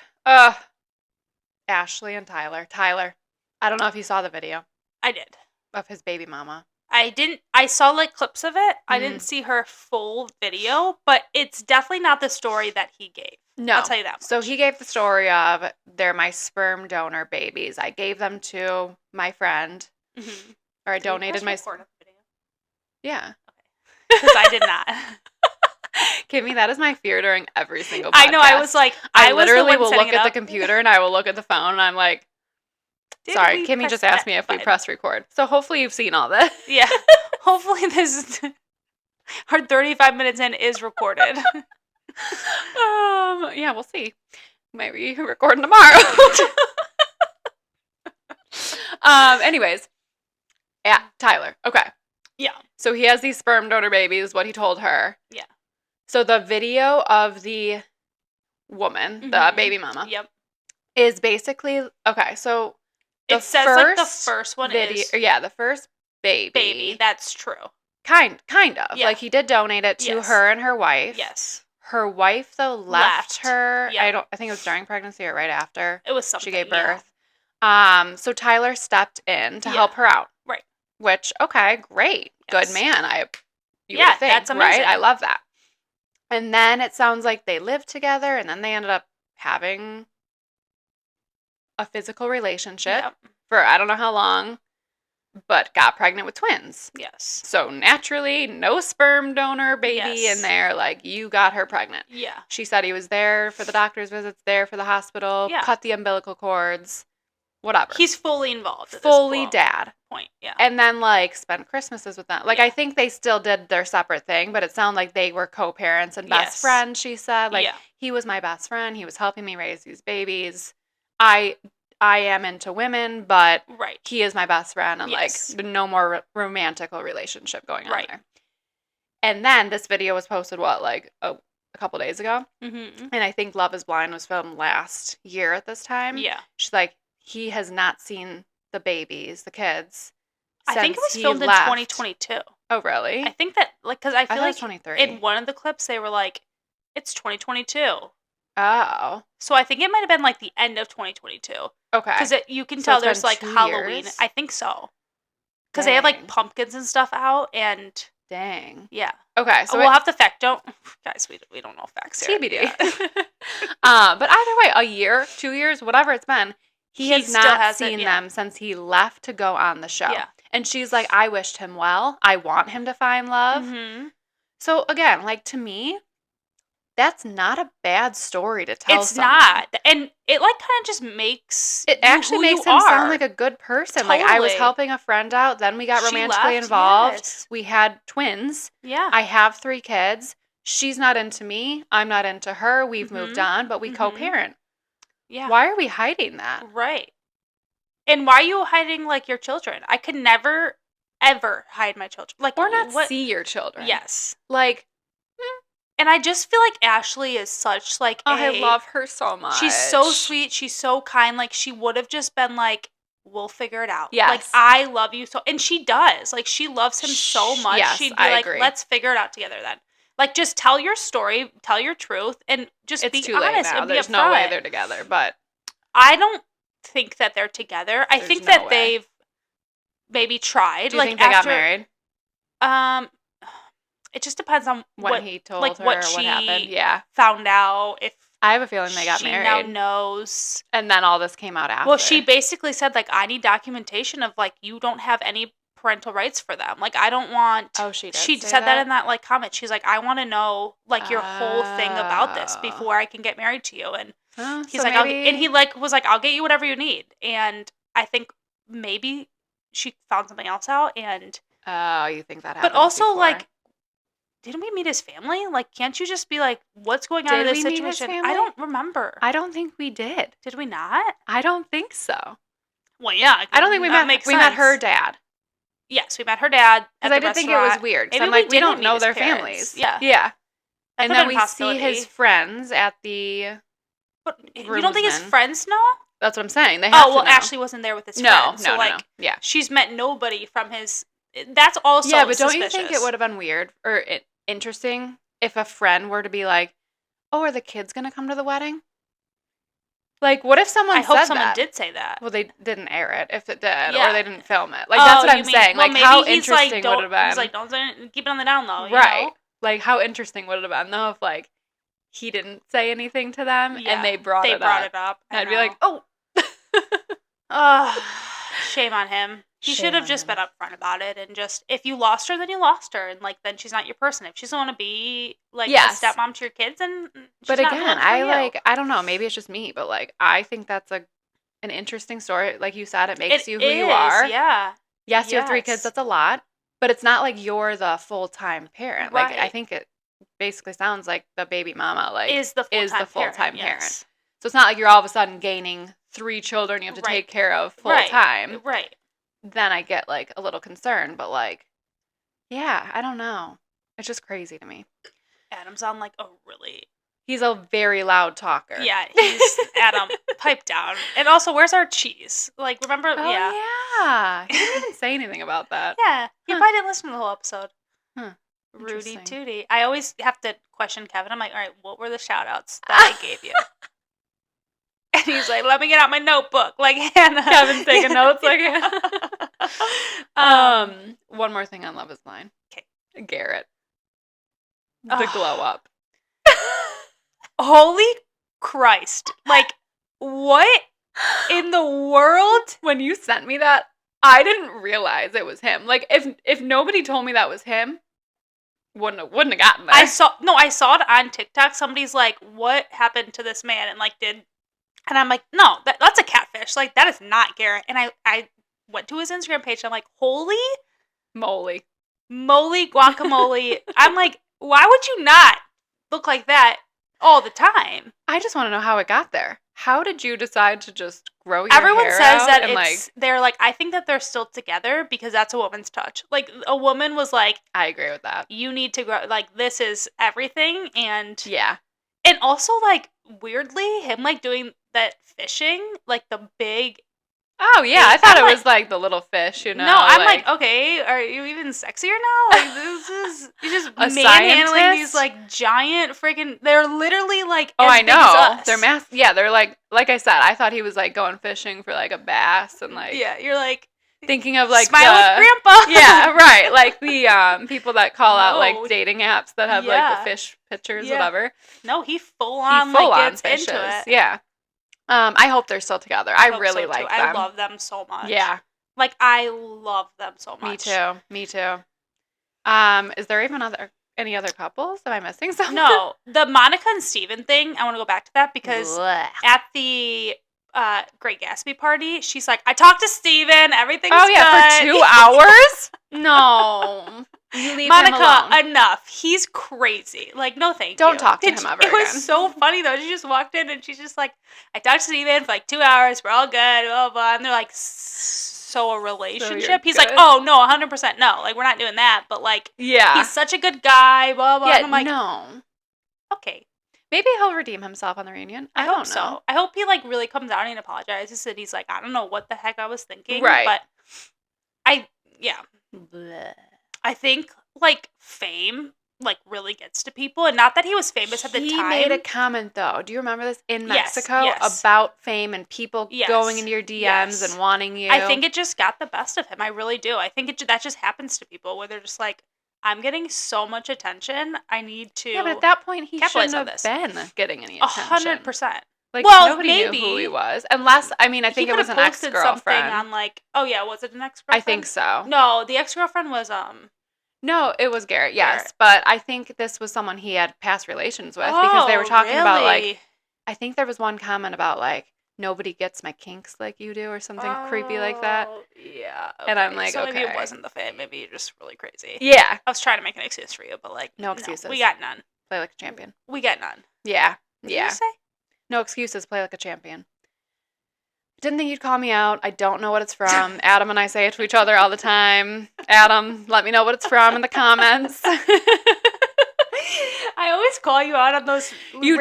Ashley and Tyler. Tyler. I don't know if you saw the video. I did. Of his baby mama. I saw, like, clips of it. I didn't see her full video, but it's definitely not the story that he gave. No. I'll tell you that much. So he gave the story of, they're my sperm donor babies. I gave them to my friend. Mm-hmm. Or I donated my... Video? Yeah. Okay. Because I did not. Kimmy, that is my fear during every single podcast. I know, I was like... I literally will look at the computer and I will look at the phone and I'm like... Sorry, Kimmy just asked me if we press record. So hopefully you've seen all this. Yeah. Hopefully this... Our 35 minutes in is recorded. Yeah, we'll see. Maybe recording tomorrow. Anyways. Yeah, Tyler. Okay. Yeah. So he has these sperm donor babies, what he told her. Yeah. So the video of the woman, the baby mama. Yep. Is basically, okay, so it says like the first one video, is. Yeah, the first baby. Baby, that's true. Kind of. Yeah. Like he did donate it to her and her wife. Yes. Her wife, though, left her. Yep. I think it was during pregnancy or right after. It was something. She gave birth. Yeah. So Tyler stepped in to help her out. Right. Which, okay, great. Yes. Good man. You would think, that's amazing. Right? I love that. And then it sounds like they lived together and then they ended up having a physical relationship for I don't know how long, but got pregnant with twins. Yes. So naturally, no sperm donor baby in there. Like, you got her pregnant. Yeah. She said he was there for the doctor's visits, there for the hospital, cut the umbilical cords. whatever. He's fully involved at fully this dad. Point, yeah. And then, like, spend Christmases with them. Like, I think they still did their separate thing, but it sounded like they were co-parents and best friends, she said. Like, he was my best friend. He was helping me raise these babies. I am into women, but he is my best friend. And, like, no more romantic relationship going on there. And then this video was posted, a couple days ago? Mm-hmm. And I think Love is Blind was filmed last year at this time. Yeah. She's like, he has not seen the babies, the kids. I think it was filmed in 2022. Oh, really? I think that, like, because I feel like 23. In one of the clips they were like, it's 2022. Oh. So I think it might have been like the end of 2022. Okay. Because you can tell there's like Halloween. Years? I think so. Because they have like pumpkins and stuff out and. Dang. Yeah. Okay. So we'll have to guys, we don't know facts here. TBD. Yeah. But either way, a year, 2 years, whatever it's been, he has not seen them since he left to go on the show. Yeah. And she's like, I wished him well. I want him to find love. Mm-hmm. So again, like, to me, that's not a bad story to tell someone. It's not. And it, like, kind of just makes it actually makes him sound like a good person. Totally. Like, I was helping a friend out. Then we got romantically involved. Yes. We had twins. Yeah. I have 3 kids. She's not into me. I'm not into her. We've moved on, but we co-parent. Yeah. Why are we hiding that? Right. And why are you hiding, like, your children? I could never, ever hide my children. Like, or not see your children. Yes. Like, and I just feel like Ashley is such, like, I love her so much. She's so sweet. She's so kind. Like, she would have just been like, we'll figure it out. Yes. Like, I love you so. And she does. Like, she loves him so much. Yes, she'd be like, let's figure it out together then. Like, just tell your story, tell your truth, and just be honest. It's too late now. There's no way they're together, but. I don't think that they're together. I think that they've maybe tried. Do you think they got married? It just depends on when he told her what happened. Yeah, found out. If I have a feeling they got married, she now knows. And then all this came out after. Well, she basically said, like, I need documentation of, like, you don't have any parental rights for them. Like, I don't want. Oh, she did. She said that in that, like, comment. She's like, I want to know, like, your whole thing about this before I can get married to you. And he's like, and he, like, was like, I'll get you whatever you need. And I think maybe she found something else out. And you think that happened? But also, before. like. Didn't we meet his family? Like, can't you just be like, what's going on in this situation? I don't remember. I don't think we did. Did we not? I don't think so. Well, yeah. I don't think we met. We met her dad. Yes, we met her dad. Because I did think it was weird. Because I'm like, we don't know their families. Yeah. Yeah. And then we see his friends at the. But you don't think his friends know? That's what I'm saying. They have to know. Ashley wasn't there with his friends. No, like, yeah. She's met nobody from his. That's also yeah, but suspicious. Don't you think it would have been weird or interesting if a friend were to be like, "Oh, are the kids gonna come to the wedding?" Like, what if someone said that? I hope someone did say that. Well, they didn't air it, if it did, or they didn't film it. Like, that's what I'm saying. Well, like, how interesting would it have been? He's like, don't keep it on the down low, right? Know? Like, how interesting would it have been though if, like, he didn't say anything to them and they brought it up. I'd be like, oh. Shame on him. He should have just been upfront about it and just, if you lost her, then you lost her, and, like, then she's not your person. If she doesn't want to be, like, a stepmom to your kids, then she's but not again, I don't know, maybe it's just me, but, like, I think that's an interesting story. Like you said, it makes you who you are. Yeah. Yes, you have 3 kids. That's a lot, but it's not like you're the full-time parent. Right. Like, I think it basically sounds like the baby mama, like, is the full-time parent. Yes. So it's not like you're all of a sudden gaining 3 children you have to take care of full-time. Right. Then I get, like, a little concerned, but, like, yeah, I don't know. It's just crazy to me. Adam's on, like, he's a very loud talker. Yeah, Adam, pipe down. And also, where's our cheese? Like, remember? Oh, yeah. He didn't even say anything about that. Yeah. You probably didn't listen to the whole episode. Rudy Tooty. I always have to question Kevin. I'm like, all right, what were the shout-outs that I gave you? And he's like, let me get out my notebook. Like, Hannah. Kevin's taking notes. Like, one more thing on Love is Blind. Okay. Garrett. The glow up. Holy Christ. Like, what in the world? When you sent me that, I didn't realize it was him. Like, if nobody told me that was him, wouldn't have gotten there. I saw it on TikTok. Somebody's like, what happened to this man? And, like, And I'm like, no, that's a catfish. Like, that is not Garrett. And I went to his Instagram page, and I'm like, holy moly guacamole. I'm like, why would you not look like that all the time? I just want to know how it got there. How did you decide to just grow your Everyone hair says out that and they're like, I think that they're still together because that's a woman's touch. Like, a woman was like, I agree with that. You need to grow, like, this is everything. And yeah. And also, like, weirdly, him, like, doing that fishing, like, the big... Oh, yeah, I thought it was, like, the little fish, you know? No, I'm like, okay, are you even sexier now? Like, this is... You're just a manhandling scientist? these, like, giant freaking... They're literally, like, oh, as I big as us. They're yeah, they're, like I said, I thought he was, like, going fishing for, like, a bass and, like... Yeah, you're, like... Thinking of, like, Smile with Grandpa! Yeah, right, like, the, people that call out, like, dating apps that have, like, the fish pictures, whatever. No, he full-on gets fishes. into it. Yeah. I hope they're still together. I really so like too. them. I love them so much. Yeah. Like, I love them so much. Me too. Is there even any other couples? Am I missing something? No. The Monica and Steven thing, I want to go back to that because Blech. at the Great Gatsby party, she's like, I talked to Steven, everything's good. Oh, yeah, for 2 hours? No. You leave him alone. Monica, enough. He's crazy. Like, no thank you. Don't talk to him ever again. It was so funny, though. She just walked in, and she's just like, I talked to Steven for, like, 2 hours. We're all good, blah, blah. And they're like, so a relationship? He's like, oh, no, 100% no. Like, we're not doing that. But, like, he's such a good guy, blah, blah. Yeah, and I'm like, no. Okay. Maybe he'll redeem himself on the reunion. I don't know. So. I hope he, like, really comes out and apologizes. And he's like, I don't know what the heck I was thinking. Right. But Blech. I think, like, fame, like, really gets to people. And not that he was famous at the time. He made a comment, though. Do you remember this? In Mexico? Yes. About fame and people going into your DMs and wanting you. I think it just got the best of him. I really do. I think that just happens to people where they're just like, I'm getting so much attention. I need to... Yeah, but at that point, he shouldn't have been getting any attention. 100%. Like, nobody knew who he was. Unless, I mean, I think it was an ex-girlfriend. Something on, like... Oh, yeah, was it an ex-girlfriend? I think so. No, the ex-girlfriend was, No, it was Garrett, yes. But I think this was someone he had past relations with because they were talking about, like... I think there was one comment about, like, nobody gets my kinks like you do or something creepy like that. Yeah. Okay. And I'm like, so okay. maybe it wasn't the fan. Maybe you're just really crazy. Yeah. I was trying to make an excuse for you, but, like... No excuses. No, we got none. Play like a champion. We got none. Yeah. What did you say? No excuses. Play like a champion. Didn't think you'd call me out. I don't know what it's from. Adam and I say it to each other all the time. Adam, let me know what it's from in the comments. I always call you out on those. You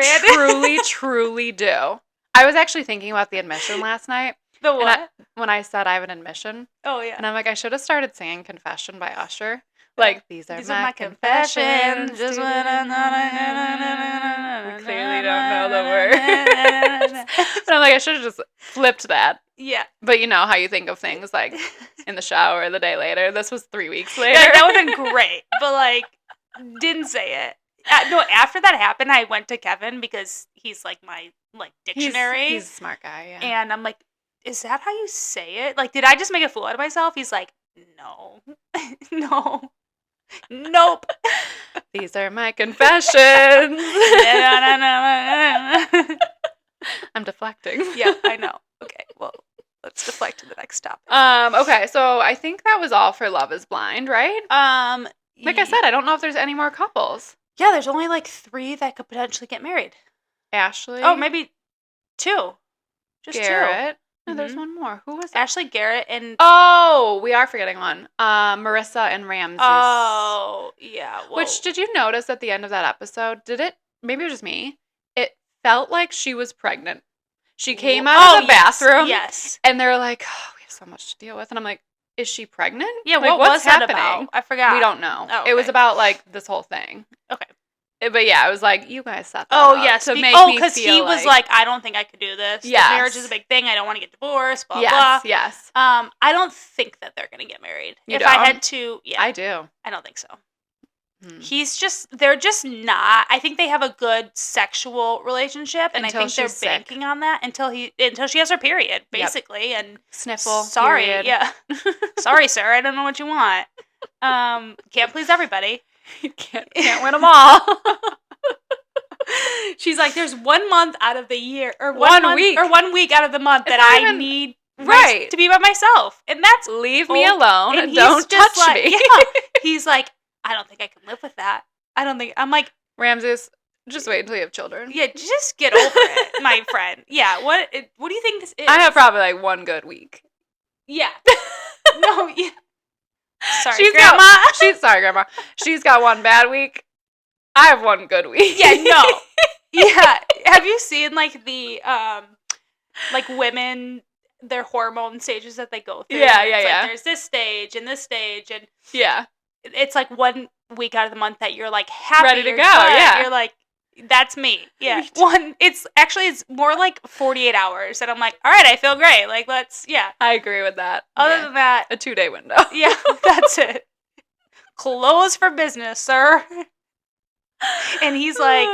truly do. I was actually thinking about the admission last night. The what? When I said I have an admission. Oh, yeah. And I'm like, I should have started singing Confession by Usher. Like, these are my confessions. Just when I thought I had. We clearly don't know the words. But I'm like, I should have just flipped that. Yeah. But you know how you think of things, like, in the shower the day later. This was 3 weeks later. Yeah, that would have been great. But, like, didn't say it. No, after that happened, I went to Kevin because he's, like, my, like, dictionary. He's a smart guy, yeah. And I'm like, is that how you say it? Like, did I just make a fool out of myself? He's like, no. No. Nope. These are my confessions. I'm deflecting. Yeah, I know. Okay, well, let's deflect to the next topic. Okay, so I think that was all for Love is Blind, right? Like I said, I don't know if there's any more couples. Yeah, there's only like 3 that could potentially get married. Ashley. Oh, maybe 2. Just Garrett. 2. No, there's one more. Who was that? Ashley, Garrett, and... Oh, we are forgetting one. Marissa and Ramses. Oh, yeah. Whoa. Which, did you notice at the end of that episode, maybe it was just me, it felt like she was pregnant. She came out of the bathroom. Yes. And they're like, oh, we have so much to deal with. And I'm like, is she pregnant? Yeah, like, what's happening? That about? I forgot. We don't know. Oh, okay. It was about, like, this whole thing. Okay. But yeah, I was like, you guys set that up yes. to make me because he was like, I don't think I could do this. Yes. Marriage is a big thing. I don't want to get divorced, blah, blah. Yes. I don't think that they're going to get married. You if don't? I had to, yeah. I do. I don't think so. They're just not. I think they have a good sexual relationship, and until I think they're banking on that until she has her period, basically, and sniffle. Sorry, period. yeah. Sorry, sir. I don't know what you want. Can't please everybody. You can't win them all. She's like, there's 1 month out of the year, or 1 week. or 1 week out of the month that I need right to be by myself. And that's leave me alone and don't just touch like, me. Yeah. He's like, I don't think I can live with that. I'm like, Ramses, just wait until you have children. Yeah, just get over it, my friend. Yeah, what do you think this is? I have probably like 1 good week. Yeah. No, yeah. Sorry, Grandma. She's got 1 bad week. I have 1 good week. Yeah, no. Yeah. Have you seen like the like women, their hormone stages that they go through? Yeah. Like, there's this stage and yeah. It's like 1 week out of the month that you're like happy, ready to go. Yeah. You're like, that's me. Yeah. It's more like 48 hours. And I'm like, all right, I feel great. Like, I agree with that. Other than that. A 2-day window. Yeah, that's it. Close for business, sir. And he's like,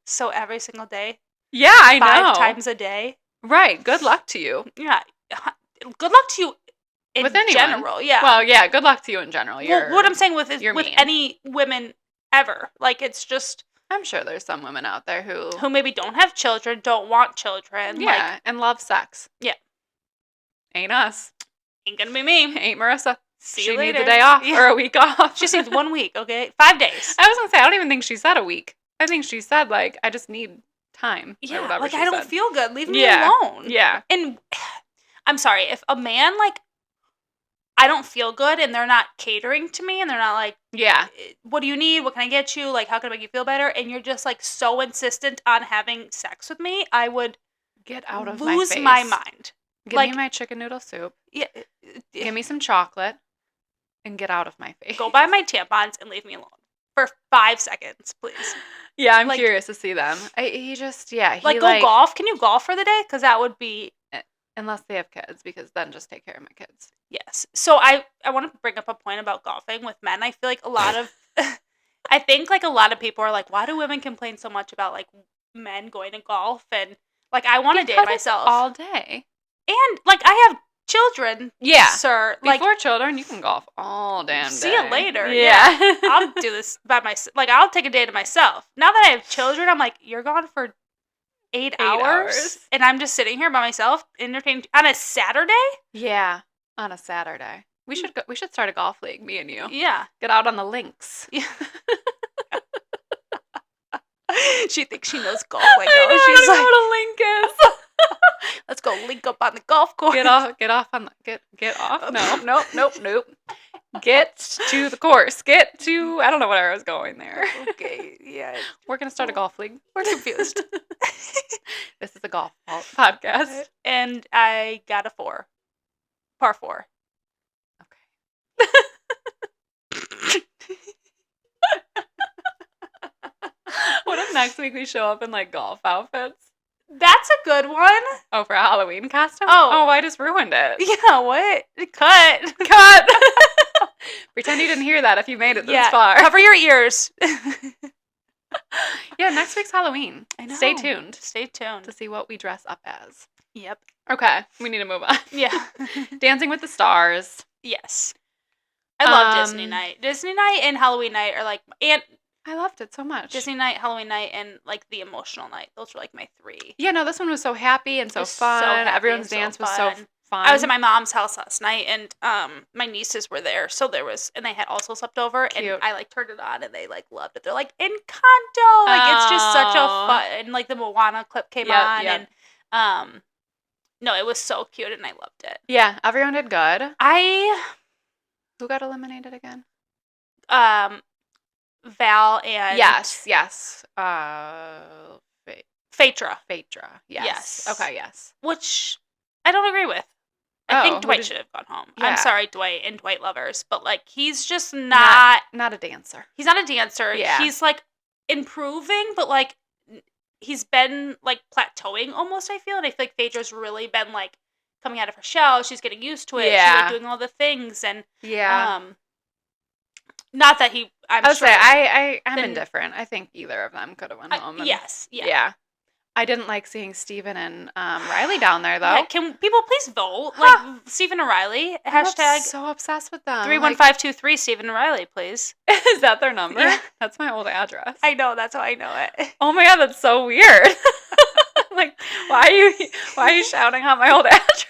so every single day? Yeah, I know. 5 times a day? Right. Good luck to you. Yeah. Good luck to you in general. Yeah. Well, yeah, good luck to you in general. What I'm saying with any women ever. Like, it's just... I'm sure there's some women out there who maybe don't have children, don't want children. Yeah, like, and love sex. Yeah. Ain't us. Ain't gonna be me. Ain't Marissa. See you later. She needs a day off or a week off. She just needs 1 week, okay? 5 days. I was gonna say, I don't even think she said a week. I think she said, like, I just need time. Yeah, or whatever like, she I don't said. feel good. Leave me alone. Yeah. And I'm sorry, if a man, like, I don't feel good and they're not catering to me and they're not like, yeah, what do you need? What can I get you? Like, how can I make you feel better? And you're just, like, so insistent on having sex with me, I would get out of my face. Lose my mind. Give me my chicken noodle soup. Yeah. Give me some chocolate and get out of my face. Go buy my tampons and leave me alone for 5 seconds, please. Yeah, I'm curious to see them. Go golf. Can you golf for the day? Because that would be... Unless they have kids, because then just take care of my kids. Yes. So I want to bring up a point about golfing with men. I feel like a lot of... I think, like, a lot of people are like, why do women complain so much about, like, men going to golf? And, like, I want to date myself. All day. And, like, I have children, sir. Before children, you can golf all damn day. See you later. Yeah. I'll do this by myself. Like, I'll take a day to myself. Now that I have children, I'm like, you're gone for 8 hours? And I'm just sitting here by myself, entertained on a Saturday? Yeah, on a Saturday. We should start a golf league, me and you. Yeah. Get out on the links. Yeah. She thinks she knows golf lingo. She's like, what a link is. Let's go link up on the golf course. Get off on the get off. Nope. Get to the course. Get to, I don't know where I was going there. Okay, yeah. We're going to start a golf league. We're confused. This is a golf podcast. And I got a 4. Par 4. Okay. What if next week we show up in, like, golf outfits? That's a good one. Oh, for a Halloween costume? Oh, I just ruined it. Yeah, what? Cut. Pretend you didn't hear that if you made it this far. Cover your ears. Yeah, next week's Halloween. I know. Stay tuned to see what we dress up as. Yep. Okay, we need to move on. Yeah. Dancing with the Stars. Yes. I love Disney night. Disney night and Halloween night are like, and I loved it so much. Disney night, Halloween night, and like the emotional night. Those were like my 3. Yeah, no, this one was so happy and so fun. Everyone's dance was so fun. I was at my mom's house last night, and my nieces were there, so and they had also slept over. Cute. And I like turned it on, and they like loved it. They're like, Encanto, like it's just such a fun. And like the Moana clip came on, and no, it was so cute, and I loved it. Yeah, everyone did good. Who got eliminated again? Val and yes. Phaedra. Yes. Okay. Yes. Which I don't agree with. I think Dwight should have gone home. Yeah. I'm sorry, Dwight and Dwight lovers, but like he's just not a dancer. He's not a dancer. Yeah. He's like improving, but like he's been like plateauing almost. I feel, and I feel like Phaedra's really been like coming out of her shell. She's getting used to it. Yeah. She's like doing all the things, and not that I'm indifferent. I think either of them could have went home. Yes. Yeah. I didn't like seeing Steven and Riley down there, though. Yeah, can people please vote? Like, Stephen and Riley, hashtag. I'm so obsessed with them. 31523 Stephen and Riley, please. Is that their number? Yeah. That's my old address. I know, that's how I know it. Oh my God, that's so weird. Like, why are you shouting out my old address?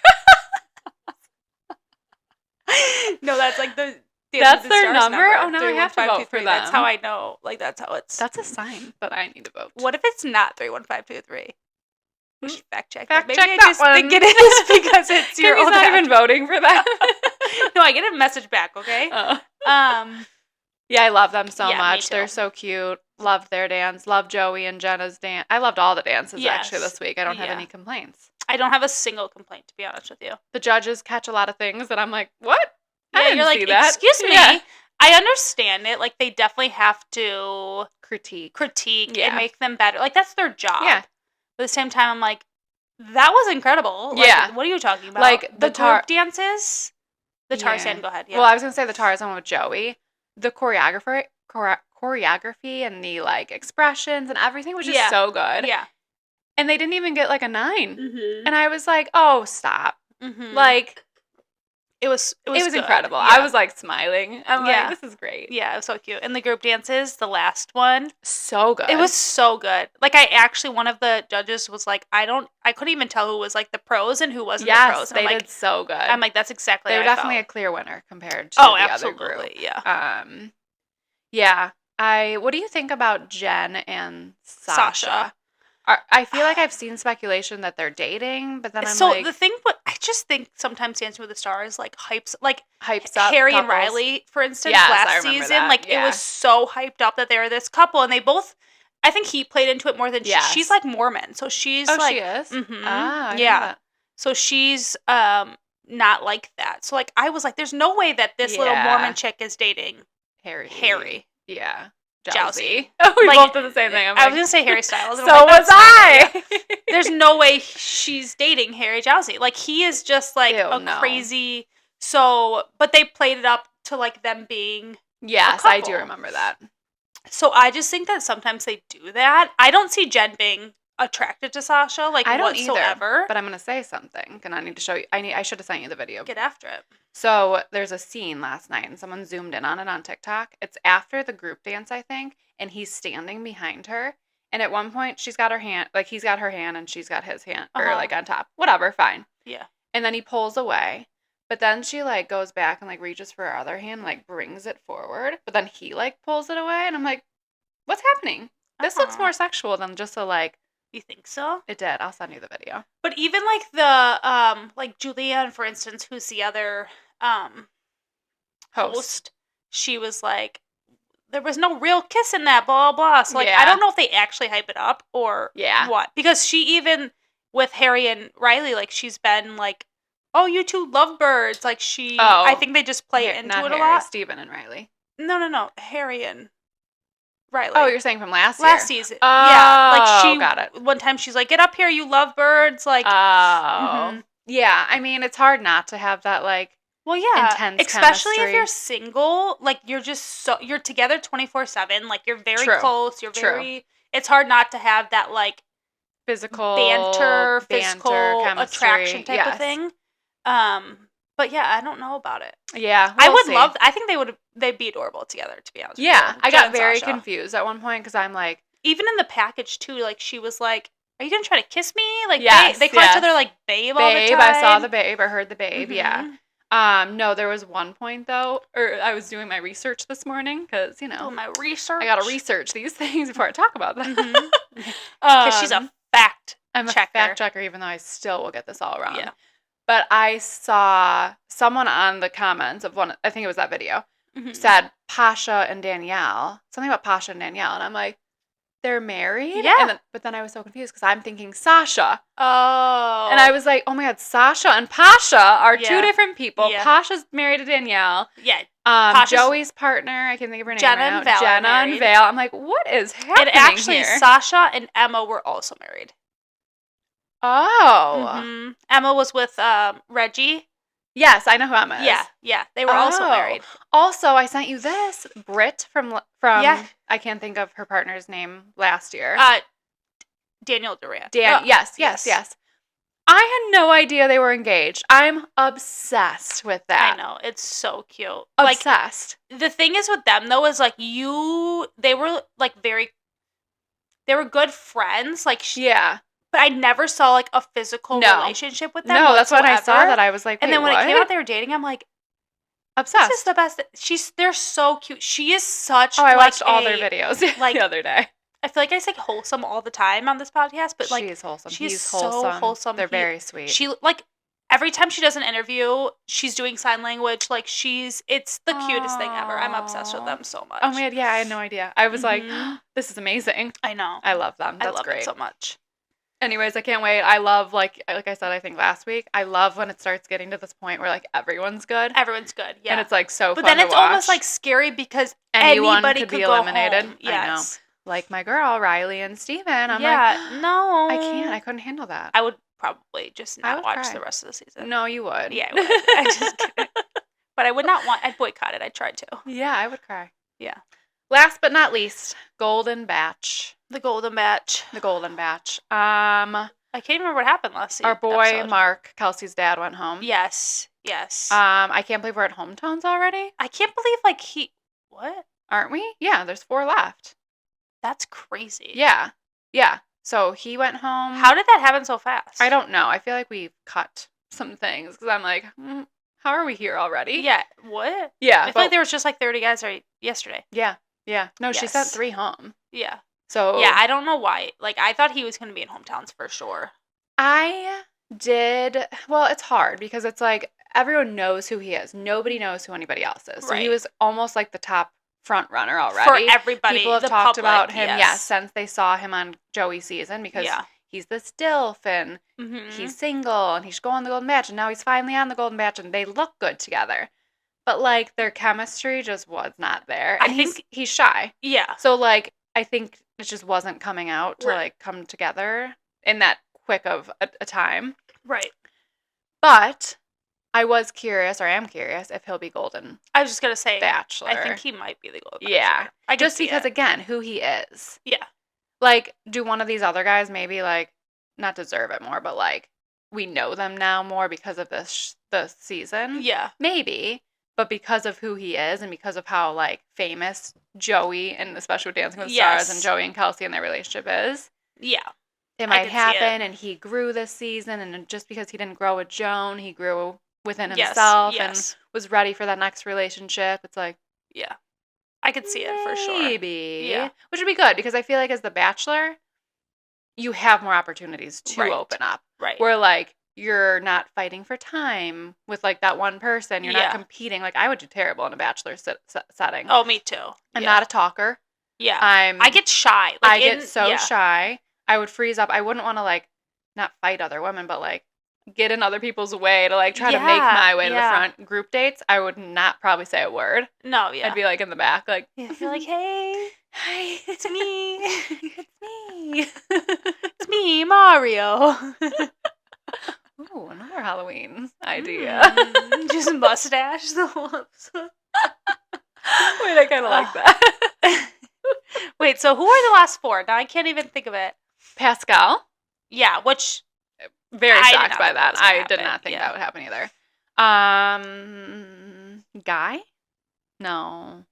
No, that's like that's their number? Oh, now I have to vote for them. That's how I know. Like, that's how it's. That's a sign that I need to vote. What if it's not 31523? We should fact check that. Maybe Check I that just one. think it is because it's your old not address. even voting for that. No, I get a message back, okay? Yeah, I love them so Yeah, me much. too. They're so cute. Loved their dance. Loved Joey and Jenna's dance. I loved all the dances actually this week. I don't have any complaints. I don't have a single complaint, to be honest with you. The judges catch a lot of things that I'm like, what? Yeah, I didn't you're like, see that. excuse me. Yeah. I understand it. Like, they definitely have to Critique and make them better. Like, that's their job. Yeah. But at the same time, I'm like, that was incredible. Like, yeah. What are you talking about? Like, the group dances? The Tarzan, go ahead. Yeah. Well, I was going to say the Tarzan with Joey. The choreography and the, like, expressions and everything was just so good. Yeah. And they didn't even get, like, a 9. Mm-hmm. And I was like, oh, stop. Mm-hmm. Like... It was incredible. Yeah. I was like smiling. I'm like, this is great. Yeah, it was so cute. And the group dances, the last one, so good. It was so good. Like, I actually, one of the judges was like, I couldn't even tell who was like the pros and who wasn't the pros. Yes, they did so good. I'm like, that's exactly. They were definitely a clear winner compared to the other group. Yeah. Yeah. What do you think about Jen and Sasha? I feel like I've seen speculation that they're dating, but then I'm like... So, the thing, I just think sometimes Dancing with the Stars, like, hypes up couples. Harry and Riley, for instance, last season. That. Like, it was so hyped up that they were this couple, and they both... I think he played into it more than she's, like, Mormon, so she's, like... she is? Mm-hmm. Ah, yeah. So, she's not like that. So, like, I was like, there's no way that this little Mormon chick is dating Harry. Yeah. Jowsey. Oh, we both did the same thing. I was going to say Harry Styles. So was I. There's no way she's dating Harry Jowsey. Like, he is just, like, crazy... So, but they played it up to, like, them being Yes, I do remember that. So, I just think that sometimes they do that. I don't see Jen being attracted to Sasha, like, I don't whatsoever. Either, but I'm going to say something, and I need to show you. I should have sent you the video. Get after it. So there's a scene last night, and someone zoomed in on it on TikTok. It's after the group dance, I think, and he's standing behind her. And at one point, she's got her hand, like, he's got her hand, and she's got his hand, or, like, on top. Whatever, fine. Yeah. And then he pulls away. But then she, like, goes back and, like, reaches for her other hand, like, brings it forward. But then he, like, pulls it away, and I'm like, what's happening? This looks more sexual than just a, like... You think so? It did. I'll send you the video. But even, like, the, like, Julianne, for instance, who's the other... host, she was like, there was no real kiss in that, blah, blah, blah. So, like, I don't know if they actually hype it up or what. Because she even, with Harry and Riley, like, she's been like, oh, you two lovebirds. Like, I think they just play into it a lot. Stephen and Riley. No. Harry and Riley. Oh, you're saying from last year? Last season. Oh, yeah. Like, she, got it. One time she's like, get up here, you lovebirds. Like, Yeah, I mean, it's hard not to have that, like, well, yeah, intense especially chemistry. If you're single, like, you're just you're together 24/7, like, you're very close, you're very, it's hard not to have that, like, physical physical chemistry, attraction type of thing. But yeah, I don't know about it. Yeah, I would love, I think they'd be adorable together, to be honest with you. I got very confused at one point, because I'm like... Even in the package, too, like, she was like, are you going to try to kiss me? Like, they call each other, like, babe all the time. I saw the babe, I heard the babe, yeah. No, there was one point, though, or I was doing my research this morning, because, you know. My research? I gotta research these things before I talk about them. Because she's a fact checker. I'm a fact checker, even though I still will get this all wrong. Yeah. But I saw someone on the comments of one, I think it was that video, said Pasha and Danielle, something about Pasha and Danielle, and I'm like, they're married? Yeah. But then I was so confused because I'm thinking Sasha. Oh. And I was like, oh my God, Sasha and Pasha are two different people. Yeah. Pasha's married to Danielle. Yeah. Joey's partner, I can't think of her name Jenna right now. Jenna and Vale. I'm like, what is happening And actually, here? Sasha and Emma were also married. Oh. Emma was with Reggie. Yes, I know who Emma is. Yeah. They were also married. Also, I sent you this. Britt from I can't think of her partner's name last year. Daniel Durant. Yes. I had no idea they were engaged. I'm obsessed with that. I know. It's so cute. Obsessed. Like, the thing is with them, though, is, like, they were, like, they were good friends. Like, yeah. But I never saw, like, a physical relationship with them No, that's whatsoever. when I saw that. I was like, wait, and then when what? it came out they were dating, I'm like, obsessed. This is the best. They're so cute. She is such, I watched all their videos the other day. I feel like I say wholesome all the time on this podcast, but, like, she is wholesome. He's wholesome. So wholesome. They're very sweet. She, like, every time she does an interview, she's doing sign language. Like, it's the cutest thing ever. I'm obsessed with them so much. Oh, man, yeah, I had no idea. I was like, this is amazing. I know. I love them. That's I love great. it so much. Anyways, I can't wait. I love, like I said, I think last week, I love when it starts getting to this point where, like, everyone's good. Everyone's good, yeah. And it's, like, so but fun then it's to watch. almost, like, scary because anyone anybody could be go eliminated. Home. Yes. I know. Like my girl, Riley and Steven. I'm like, no. I can't. I couldn't handle that. I would probably just not watch the rest of the season. No, you would. Yeah, I would. I just kidding. But I would not want, I'd boycott it. I'd try to. Yeah, I would cry. Yeah. Last but not least, Golden Batch. The Golden Batch. I can't remember what happened last season. Our boy, Mark, Kelsey's dad, went home. Yes. I can't believe we're at hometowns already. I can't believe, like, what? Aren't we? Yeah, there's 4 left. That's crazy. Yeah. So he went home. How did that happen so fast? I don't know. I feel like we've cut some things because I'm like, how are we here already? Yeah. What? Yeah. I feel like there was just like 30 guys yesterday. Yeah. No, she sent 3 home. Yeah. So. Yeah, I don't know why. Like, I thought he was going to be in hometowns for sure. I did. Well, it's hard because it's like everyone knows who he is. Nobody knows who anybody else is. So he was almost like the top front runner already. For everybody. People have talked about him, since they saw him on Joey's season because he's this DILF and he's single and he should go on the Golden Batch and now he's finally on the Golden Batch and they look good together. But, like, their chemistry just was not there. And I think he's shy. Yeah. So, like, I think it just wasn't coming out to, like, come together in that quick of a time. Right. But I was curious, or am curious, if he'll be Golden. I was just going to say, Bachelor. I think he might be the Golden Bachelor. Yeah. Just because, again, who he is. Yeah. Like, do one of these other guys maybe, like, not deserve it more, but, like, we know them now more because of this season? Yeah. Maybe. But because of who he is and because of how, like, famous Joey, and especially with Dancing with the Stars, and Joey and Kelsey and their relationship is. Yeah. It might happen, and he grew this season, and just because he didn't grow with Joan, he grew within himself and was ready for that next relationship. It's like... Yeah. I could see it for sure. Maybe. Yeah. Which would be good, because I feel like as the Bachelor, you have more opportunities to open up. Right. Where, like, you're not fighting for time with, like, that one person. You're not competing. Like, I would do terrible in a Bachelor setting. Oh, me too. I'm not a talker. Yeah. I get shy. Like, I get so shy. I would freeze up. I wouldn't want to, like, not fight other women, but, like, get in other people's way to, like, try to make my way to the front. Group dates, I would not probably say a word. No, yeah. I'd be, like, in the back, like... Yeah, you're like, hey. Hi, it's me. It's me. It's me, Mario. Ooh, another Halloween idea. Just mustache the lips. Wait, I kind of like that. Wait, so who are the last 4? Now I can't even think of it. Pascal. Yeah, which... Very shocked by that. I did not think that would happen either. Guy? No.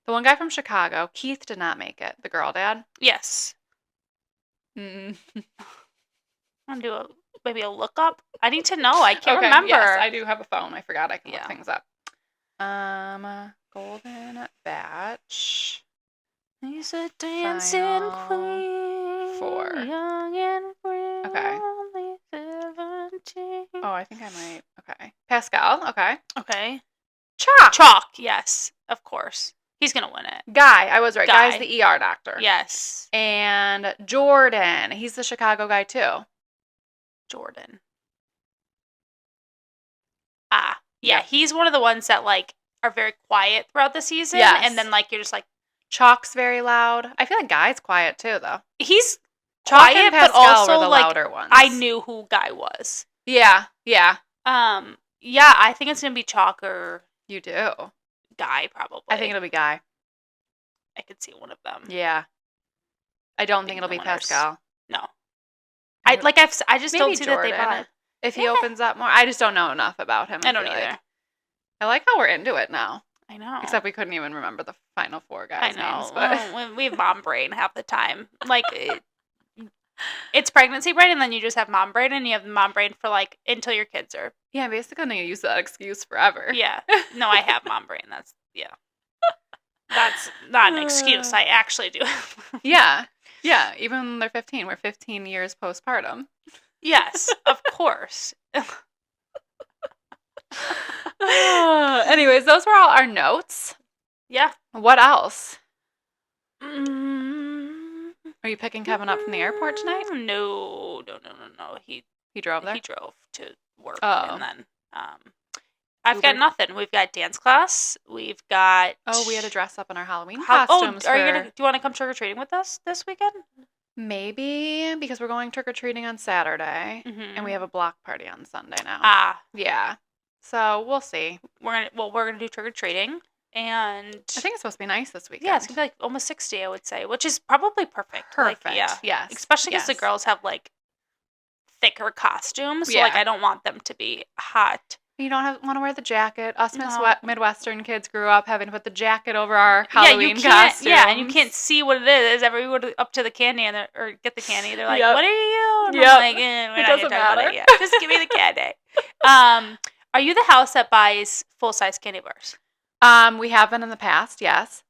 The one guy from Chicago. Keith did not make it. The girl dad? Yes. Mm. Want to do maybe a lookup? I need to know. I can't remember. Yes, I do have a phone. I forgot I can look things up. Golden Batch. He's a dancing queen. 4. Young and free. Okay. Only 17. Oh, I think I might. Okay. Pascal. Okay. Okay. Chalk, yes. Of course. He's going to win it. Guy. I was right. Guy's the ER doctor. Yes. And Jordan. He's the Chicago guy, too. Jordan. Yeah. He's one of the ones that, like, are very quiet throughout the season. Yes. And then, like, you're just like... Chalk's very loud. I feel like Guy's quiet, too, though. He's Chalk quiet, and Pascal but also, were the like, louder ones. I knew who Guy was. Yeah. Yeah, I think it's going to be Chalk or... You do? Guy, probably. I think it'll be Guy. I could see one of them. Yeah. I don't think it'll be Pascal. No. I just maybe don't see Jordan, that they bought. If he opens up more. I just don't know enough about him. I don't either. I like how we're into it now. I know. Except we couldn't even remember the final 4 guys' names. But we have mom brain half the time. Like, it's pregnancy brain, and then you just have mom brain, and you have mom brain for, like, until your kids are... Yeah, basically I'm going to use that excuse forever. Yeah. No, I have mom brain. That's not an excuse. I actually do. Yeah. Yeah, even when they're 15. We're 15 years postpartum. Yes, of course. Anyways, those were all our notes. Yeah. What else? Are you picking Kevin up from the airport tonight? No. He drove there? He drove to work. Oh. And then I've got nothing. We've got dance class. We've got... Oh, we had to dress up in our Halloween costumes. Do you want to come trick-or-treating with us this weekend? Maybe, because we're going trick-or-treating on Saturday, and we have a block party on Sunday now. Ah. Yeah. So, we'll see. We're gonna do trick-or-treating, and... I think it's supposed to be nice this weekend. Yeah, it's gonna be like almost 60, I would say, which is probably perfect. Perfect. Like, yeah. Yes. Especially because the girls have, like, thicker costumes, so, like, I don't want them to be hot. You don't want to wear the jacket. Us Midwestern kids grew up having to put the jacket over our Halloween costumes. Yeah, and you can't see what it is. Everyone go up to the candy or get the candy. They're like, "What are you?" And I'm like, "It doesn't matter. Yeah, just give me the candy." Are you the house that buys full-size candy bars? We have been in the past, yes.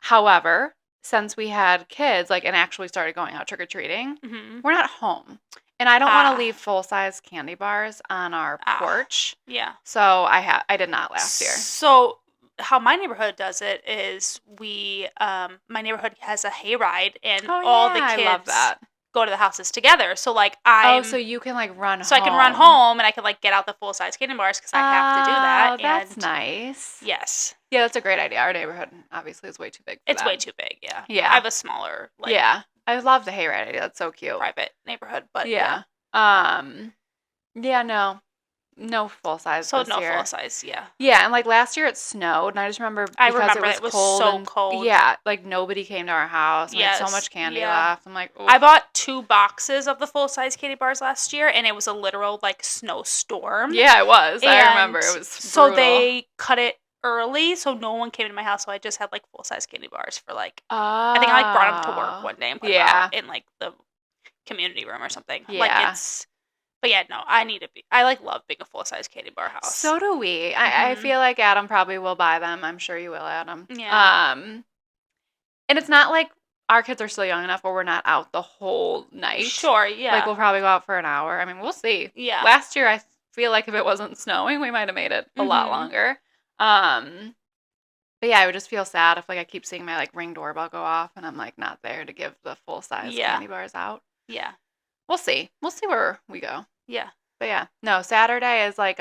However, since we had kids, like, and actually started going out trick-or-treating, we're not home. And I don't want to leave full-size candy bars on our porch. Yeah. So I did not last year. So how my neighborhood does it is my neighborhood has a hayride, and all the kids I love that. go to the houses together. So, like, so you can, like, run home. So I can run home, and I can, like, get out the full-size candy bars because I have to do that. Oh, that's nice. Yes. Yeah, that's a great idea. Our neighborhood, obviously, is way too big for It's way too big, yeah. Yeah. I have a smaller, like... Yeah. I love the hayride idea. That's so cute. Private neighborhood, but... Yeah. No full-size this year. No full-size, yeah. Yeah, and, like, last year it snowed, and I just remember because it was cold. So cold. Yeah, like, nobody came to our house. We had so much candy left. I'm like, oof. I bought 2 boxes of the full-size candy bars last year, and it was a literal, like, snowstorm. Yeah, it was. I remember. It was brutal. So they cut it early, so no one came to my house, so I just had, like, full-size candy bars for, like... I think I, like, brought them to work one day and put them out in, like, the community room or something. Yeah. Like, it's... But yeah, no, I like love being a full-size candy bar house. So do we. I feel like Adam probably will buy them. I'm sure you will, Adam. Yeah. And it's not like our kids are still young enough where we're not out the whole night. Sure, yeah. Like, we'll probably go out for an hour. I mean, we'll see. Yeah. Last year, I feel like if it wasn't snowing, we might have made it a lot longer. But yeah, I would just feel sad if, like, I keep seeing my, like, Ring doorbell go off and I'm, like, not there to give the full-size candy bars out. Yeah. We'll see. We'll see where we go. Yeah. But yeah. No, Saturday is, like,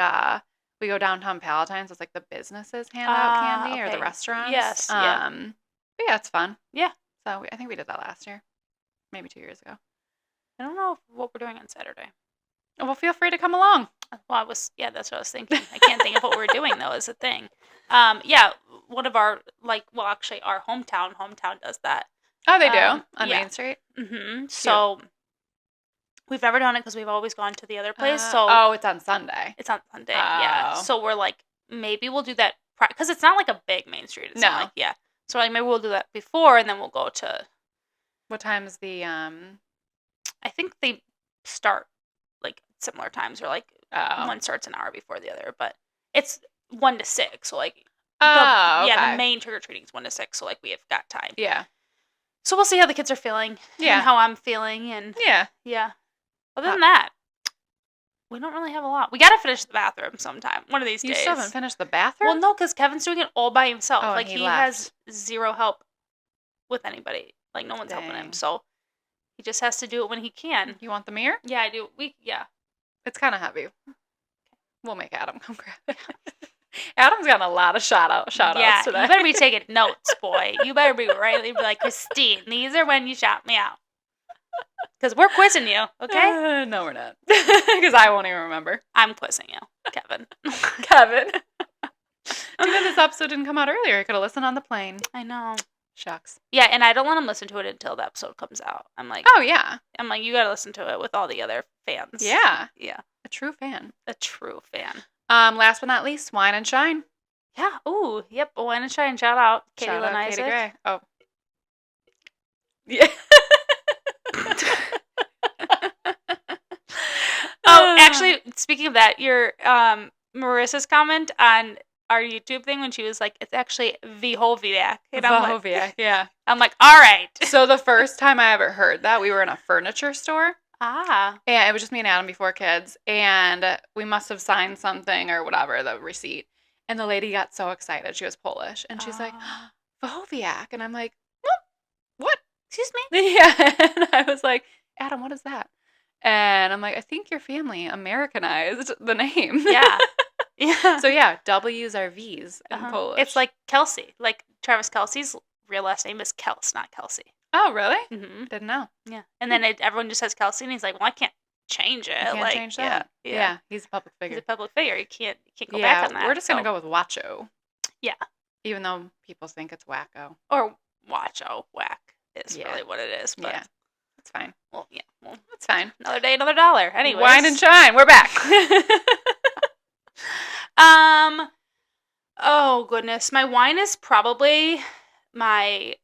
we go downtown Palatine, so it's, like, the businesses hand out candy or the restaurants. Yes. But yeah, it's fun. Yeah. So I think we did that last year. Maybe 2 years ago. I don't know what we're doing on Saturday. Well, feel free to come along. Well, that's what I was thinking. I can't think of what we're doing, though, is the thing. Yeah, one of our, actually, our hometown does that. Oh, they do? On Main Street? Mm-hmm. So, we've never done it because we've always gone to the other place. So it's on Sunday. It's on Sunday, yeah. So, we're like, maybe we'll do that, because it's not like a big Main Street. It's not like, yeah. So, like, maybe we'll do that before, and then we'll go to... What time is the, I think they start, like, similar times, or, like, one starts an hour before the other, but it's 1 to 6, so, like... the main trick-or-treating is 1 to 6, so, like, we have got time. Yeah. So we'll see how the kids are feeling, and how I'm feeling, and... Yeah. Other than that, we don't really have a lot. We gotta finish the bathroom sometime, one of these days. You still haven't finished the bathroom? Well, no, because Kevin's doing it all by himself. Oh, like, he has zero help with anybody. Like, no one's helping him, so he just has to do it when he can. You want the mirror? Yeah, I do. It's kind of heavy. We'll make Adam come grab it. Adam's gotten a lot of shout-outs today. You better be taking notes, boy. You better be be like, Christine, these are when you shout me out. Because we're quizzing you, okay? No, we're not. Because I won't even remember. I'm quizzing you, Kevin. Kevin. Too bad this episode didn't come out earlier. I could have listened on the plane. I know. Shucks. Yeah, and I don't let them listen to it until the episode comes out. I'm like, oh yeah. You gotta listen to it with all the other fans. Yeah. Yeah. A true fan. A true fan. Last but not least, Wine and Shine. Yeah. Ooh, yep. Wine and Shine. Shout out. Katie Shout Lynn out Isaac. Katie Gray. Oh. Yeah. Oh, actually, speaking of that, your Marissa's comment on our YouTube thing when she was like, it's actually Vihoviak. Vihoviak, yeah. I'm like, all right. So the first time I ever heard that, we were in a furniture store. Ah. And it was just me and Adam before kids. And we must have signed something or whatever, the receipt. And the lady got so excited. She was Polish. And she's like, Vihoviak. And I'm like, what? Excuse me? Yeah. And I was like, Adam, what is that? And I'm like, I think your family Americanized the name. Yeah. Yeah. So yeah, W's are V's in Polish. It's like Kelsey. Like Travis Kelce's real last name is Kels, not Kelsey. Oh, really? Mm-hmm. Didn't know. Yeah. And then everyone just says Kelsey, and he's like, well, I can't change it. You can't change that. Yeah. He's a public figure. He's a public figure. You can't go back on that. We're just going to go with Wacho. Yeah. Even though people think it's Wacko. Or Wacho. Whack is really what it is. But yeah. That's fine. Well, yeah. Well, that's fine. Another day, another dollar. Anyways. Wine and Shine. We're back. Oh, goodness. My wine is probably my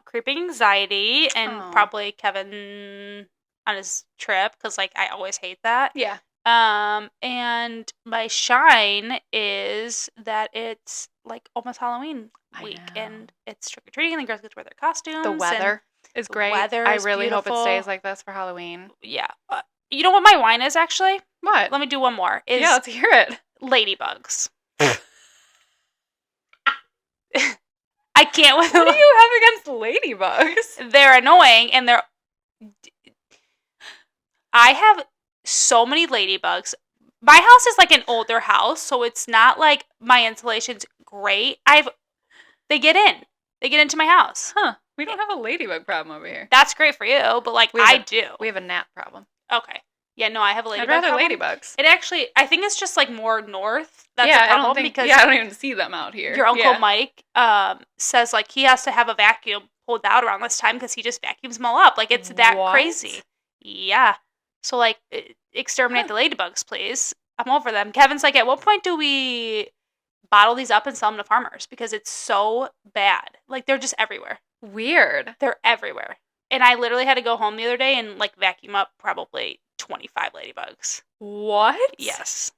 creeping anxiety and probably Kevin on his trip because, like, I always hate that. Yeah. And my shine is that it's, like, almost Halloween week. And it's trick-or-treating and the girls get to wear their costumes. The weather is great. I really hope it stays like this for Halloween. Yeah. You know what my wine is, actually? What? Let me do one more. Yeah, let's hear it. Ladybugs. I can't. What do you have against ladybugs? They're annoying, and I have so many ladybugs. My house is like an older house, so it's not like my insulation's great. They get in. They get into my house. Huh. We don't have a ladybug problem over here. That's great for you, but like I do. We have a gnat problem. Okay. Yeah, no, I have a ladybug I'd rather problem. ladybugs. It actually, I think it's just like more north. That's the problem because I don't even see them out here. Your Uncle Mike says like he has to have a vacuum pulled out around this time because he just vacuums them all up. Like it's that crazy. Yeah. So like exterminate the ladybugs, please. I'm over them. Kevin's like, at what point do we bottle these up and sell them to farmers? Because it's so bad. Like they're just everywhere. Weird. They're everywhere. And I literally had to go home the other day and like vacuum up probably 25 ladybugs. What? Yes.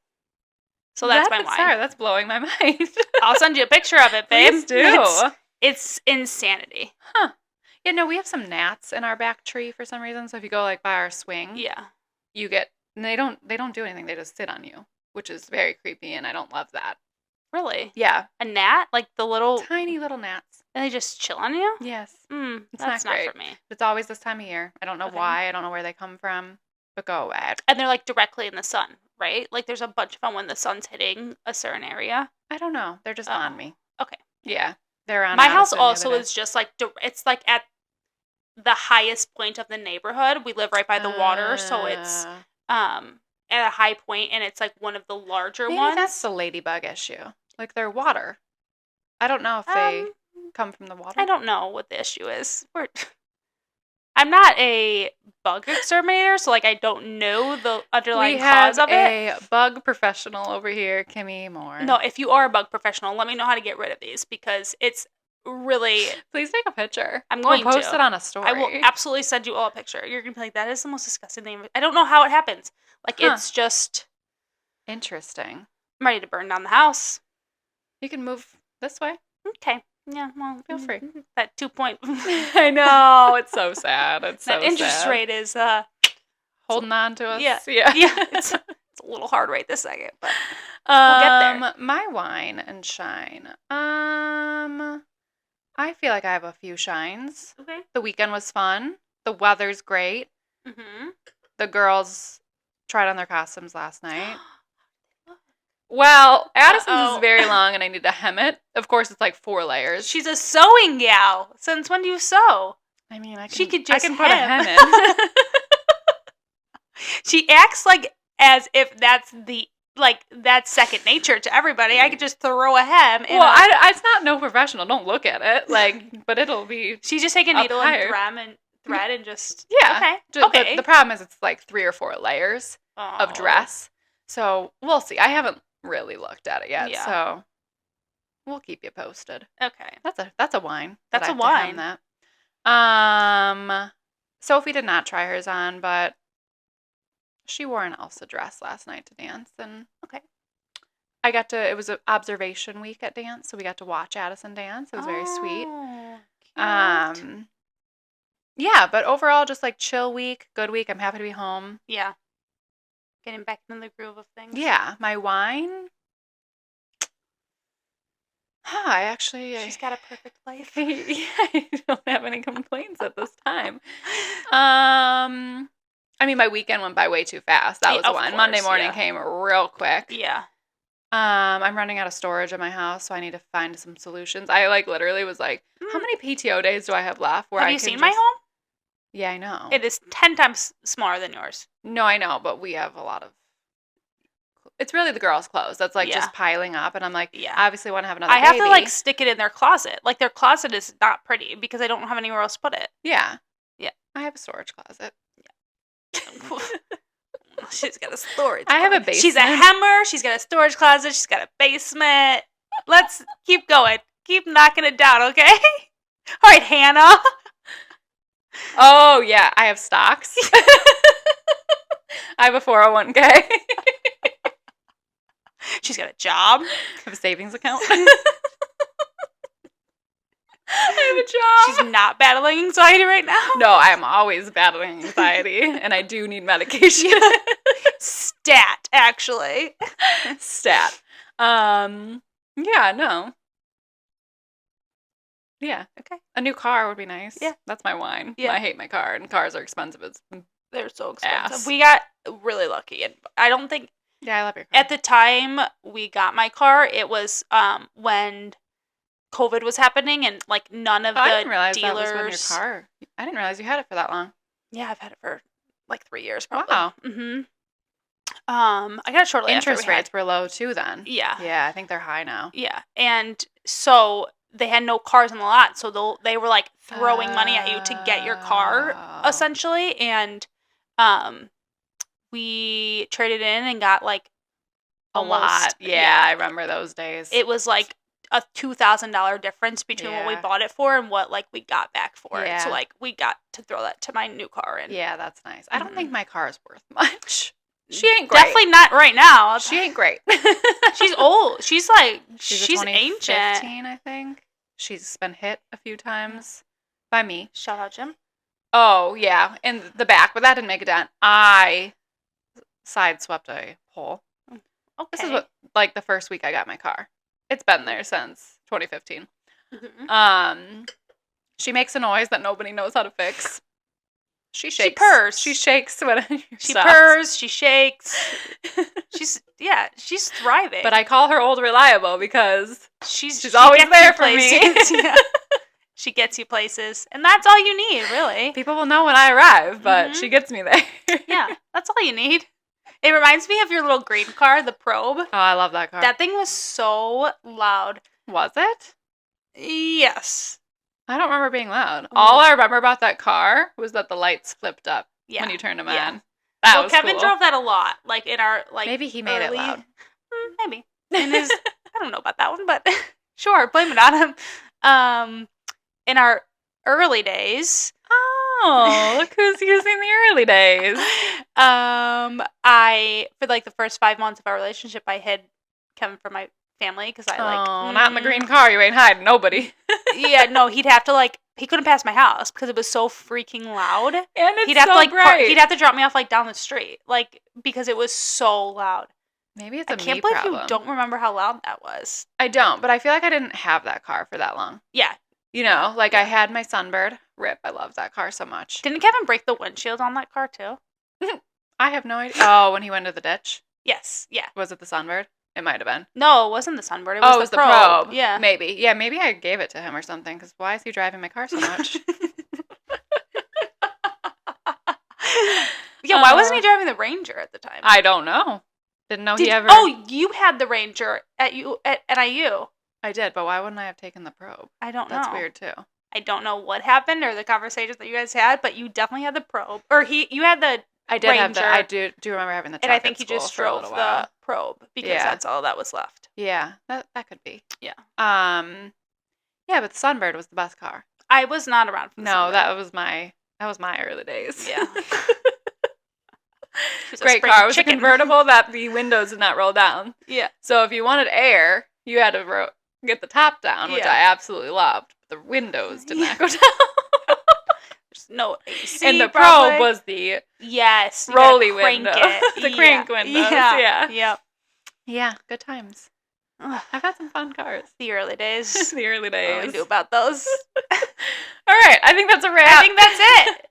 So that's my wine. Sorry, that's blowing my mind. I'll send you a picture of it, babe. Please do. It's insanity. Huh. Yeah, no, we have some gnats in our back tree for some reason. So if you go like by our swing, you get they don't do anything. They just sit on you, which is very creepy, and I don't love that. Really? Yeah. A gnat? Like the little tiny little gnats. And they just chill on you? Yes. That's not for me. It's always this time of year. I don't know why. I don't know where they come from. But go away. And they're like directly in the sun, right? Like there's a bunch of them when the sun's hitting a certain area. I don't know. They're just on me. Okay. Yeah. They're on my house also is just like, it's like at the highest point of the neighborhood. We live right by the water, so it's at a high point, and it's like one of the larger ones. That's the ladybug issue. Like they're water. I don't know if they come from the water. I don't know what the issue is. I'm not a bug exterminator, so like I don't know the underlying cause of it. We have a bug professional over here, Kimmy Moore. No, if you are a bug professional, let me know how to get rid of these because it's really. Please take a picture. I'm going to post it on a story. I will absolutely send you all a picture. You're gonna be like, that is the most disgusting thing. I don't know how it happens. Like it's just interesting. I'm ready to burn down the house. You can move this way. Okay. Yeah, well, feel free. That 2 point. I know. It's so sad. It's so sad. That interest rate is holding on to us. Yeah. It's a little hard right this second, but we'll get there. My wine and shine. I feel like I have a few shines. Okay. The weekend was fun. The weather's great. Mm-hmm. The girls tried on their costumes last night. Well, Addison's is very long and I need to hem it. Of course, it's like 4 layers. She's a sewing gal. Since when do you sew? I mean, I can put a hem in. She acts like as if that's the like, that's second nature to everybody. I could just throw a hem. It's not no professional. Don't look at it. Like, but it'll be. She's just taking a needle and thread and just. Yeah. Okay. But the problem is it's like 3 or 4 layers of dress. So we'll see. I haven't really looked at it yet. Yeah. So we'll keep you posted. Okay. That's a wine. That's a wine. That. Sophie did not try hers on, but she wore an Elsa dress last night to dance, and okay. It was an observation week at dance, so we got to watch Addison dance. It was very sweet. Cute. Yeah, but overall, just like chill week, good week. I'm happy to be home. Yeah. Getting back into the groove of things. Yeah, my wine. She's got a perfect life. Yeah, I don't have any complaints at this time. I mean, my weekend went by way too fast. That was the one. Monday morning came real quick. Yeah. I'm running out of storage at my house, so I need to find some solutions. I literally was like, how many PTO days do I have left? Have you seen my home? Yeah, I know. It is 10 times smaller than yours. No, I know, but we have a lot of. It's really the girls' clothes that's just piling up, and I'm like, I obviously want to have another baby. I have to stick it in their closet. Like, their closet is not pretty because I don't have anywhere else to put it. Yeah. Yeah. I have a storage closet. Yeah. She's got a storage I have a basement. She's a hemmer. She's got a storage closet. She's got a basement. Let's keep going. Keep knocking it down, okay? All right, Hannah. Oh, yeah. I have stocks. I have a 401k. She's got a job. I have a savings account. I have a job. She's not battling anxiety right now. No, I'm always battling anxiety, and I do need medication. Stat, actually. Stat. Yeah, no. Yeah. Okay. A new car would be nice. Yeah. That's my wine. Yeah. I hate my car, and cars are expensive as they're so expensive. ass. We got really lucky, and I don't think. Yeah, I love your car. At the time we got my car, it was when COVID was happening, and none of the I didn't realize dealers. That was when your car. I didn't realize you had it for that long. Yeah, I've had it for 3 years probably. Wow. Mm-hmm. I got it shortly after. Interest rates were low too then. Yeah. Yeah, I think they're high now. Yeah, and so they had no cars in the lot, so they were throwing money at you to get your car essentially, and we traded in and got a lot. Yeah, I remember those days. It was a $2,000 difference between what we bought it for and what we got back for it. So we got to throw that to my new car. And yeah, that's nice. I don't think my car is worth much. She ain't great. Definitely not right now. She ain't great. She's old. She's ancient. I think. She's been hit a few times by me. Shout out, Jim. Oh, yeah, in the back, but that didn't make a dent. I sideswept a pole. Okay. This is the first week I got my car. It's been there since 2015. Mm-hmm. She makes a noise that nobody knows how to fix. She shakes. She purrs. She shakes when she purrs. She shakes. She's thriving. But I call her old reliable because she always there for me. Yeah. She gets you places, and that's all you need, really. People will know when I arrive, but she gets me there. Yeah, that's all you need. It reminds me of your little green car, the Probe. Oh, I love that car. That thing was so loud. Was it? Yes. I don't remember being loud. Ooh. All I remember about that car was that the lights flipped up when you turned them on. That was Kevin cool. drove that a lot, in our Maybe he made it loud. Maybe in his. I don't know about that one, but sure, blame it on him. In our early days. Oh, look who's using the early days. I for the first 5 months of our relationship, I hid Kevin from my family because I not in the green car. You ain't hiding nobody. Yeah, no, he'd have to he couldn't pass my house because it was so freaking loud. And it's he'd have so to bright. He'd have to drop me off down the street because it was so loud. Maybe it's a me problem. I can't believe problem. You don't remember how loud that was. I don't, but I feel like I didn't have that car for that long. Yeah. You know, I had my Sunbird. Rip, I love that car so much. Didn't Kevin break the windshield on that car too? I have no idea. Oh, when he went to the ditch? Yes, yeah. Was it the Sunbird? It might have been. No, it wasn't the Sunbird. It was the Probe. Yeah. Maybe. Yeah, maybe I gave it to him or something, because why is he driving my car so much? Yeah, why wasn't he driving the Ranger at the time? I don't know. Didn't know he ever... Oh, you had the Ranger at NIU. I did, but why wouldn't I have taken the Probe? I don't know. That's weird, too. I don't know what happened or the conversations that you guys had, but you definitely had the Probe. Or you had the I did Ranger, have the... I do remember having the truck. And I think he just drove the Probe because that's all that was left. Yeah, that could be. Yeah. Yeah, but the Sunbird was the best car. I was not around for the Sunbird. that was my early days. Yeah. Great car. It was a convertible that the windows did not roll down. Yeah. So if you wanted air, you had to get the top down, which I absolutely loved. But the windows did not go down. There's no AC. And the Probe was the rolly window. The crank windows. Yeah. Yep. Yeah. Good times. I've had some fun cars. The early days. The early days. What do we do about those? All right. I think that's a wrap. I think that's it.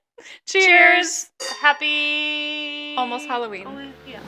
Cheers. Happy... Almost Halloween. Yeah.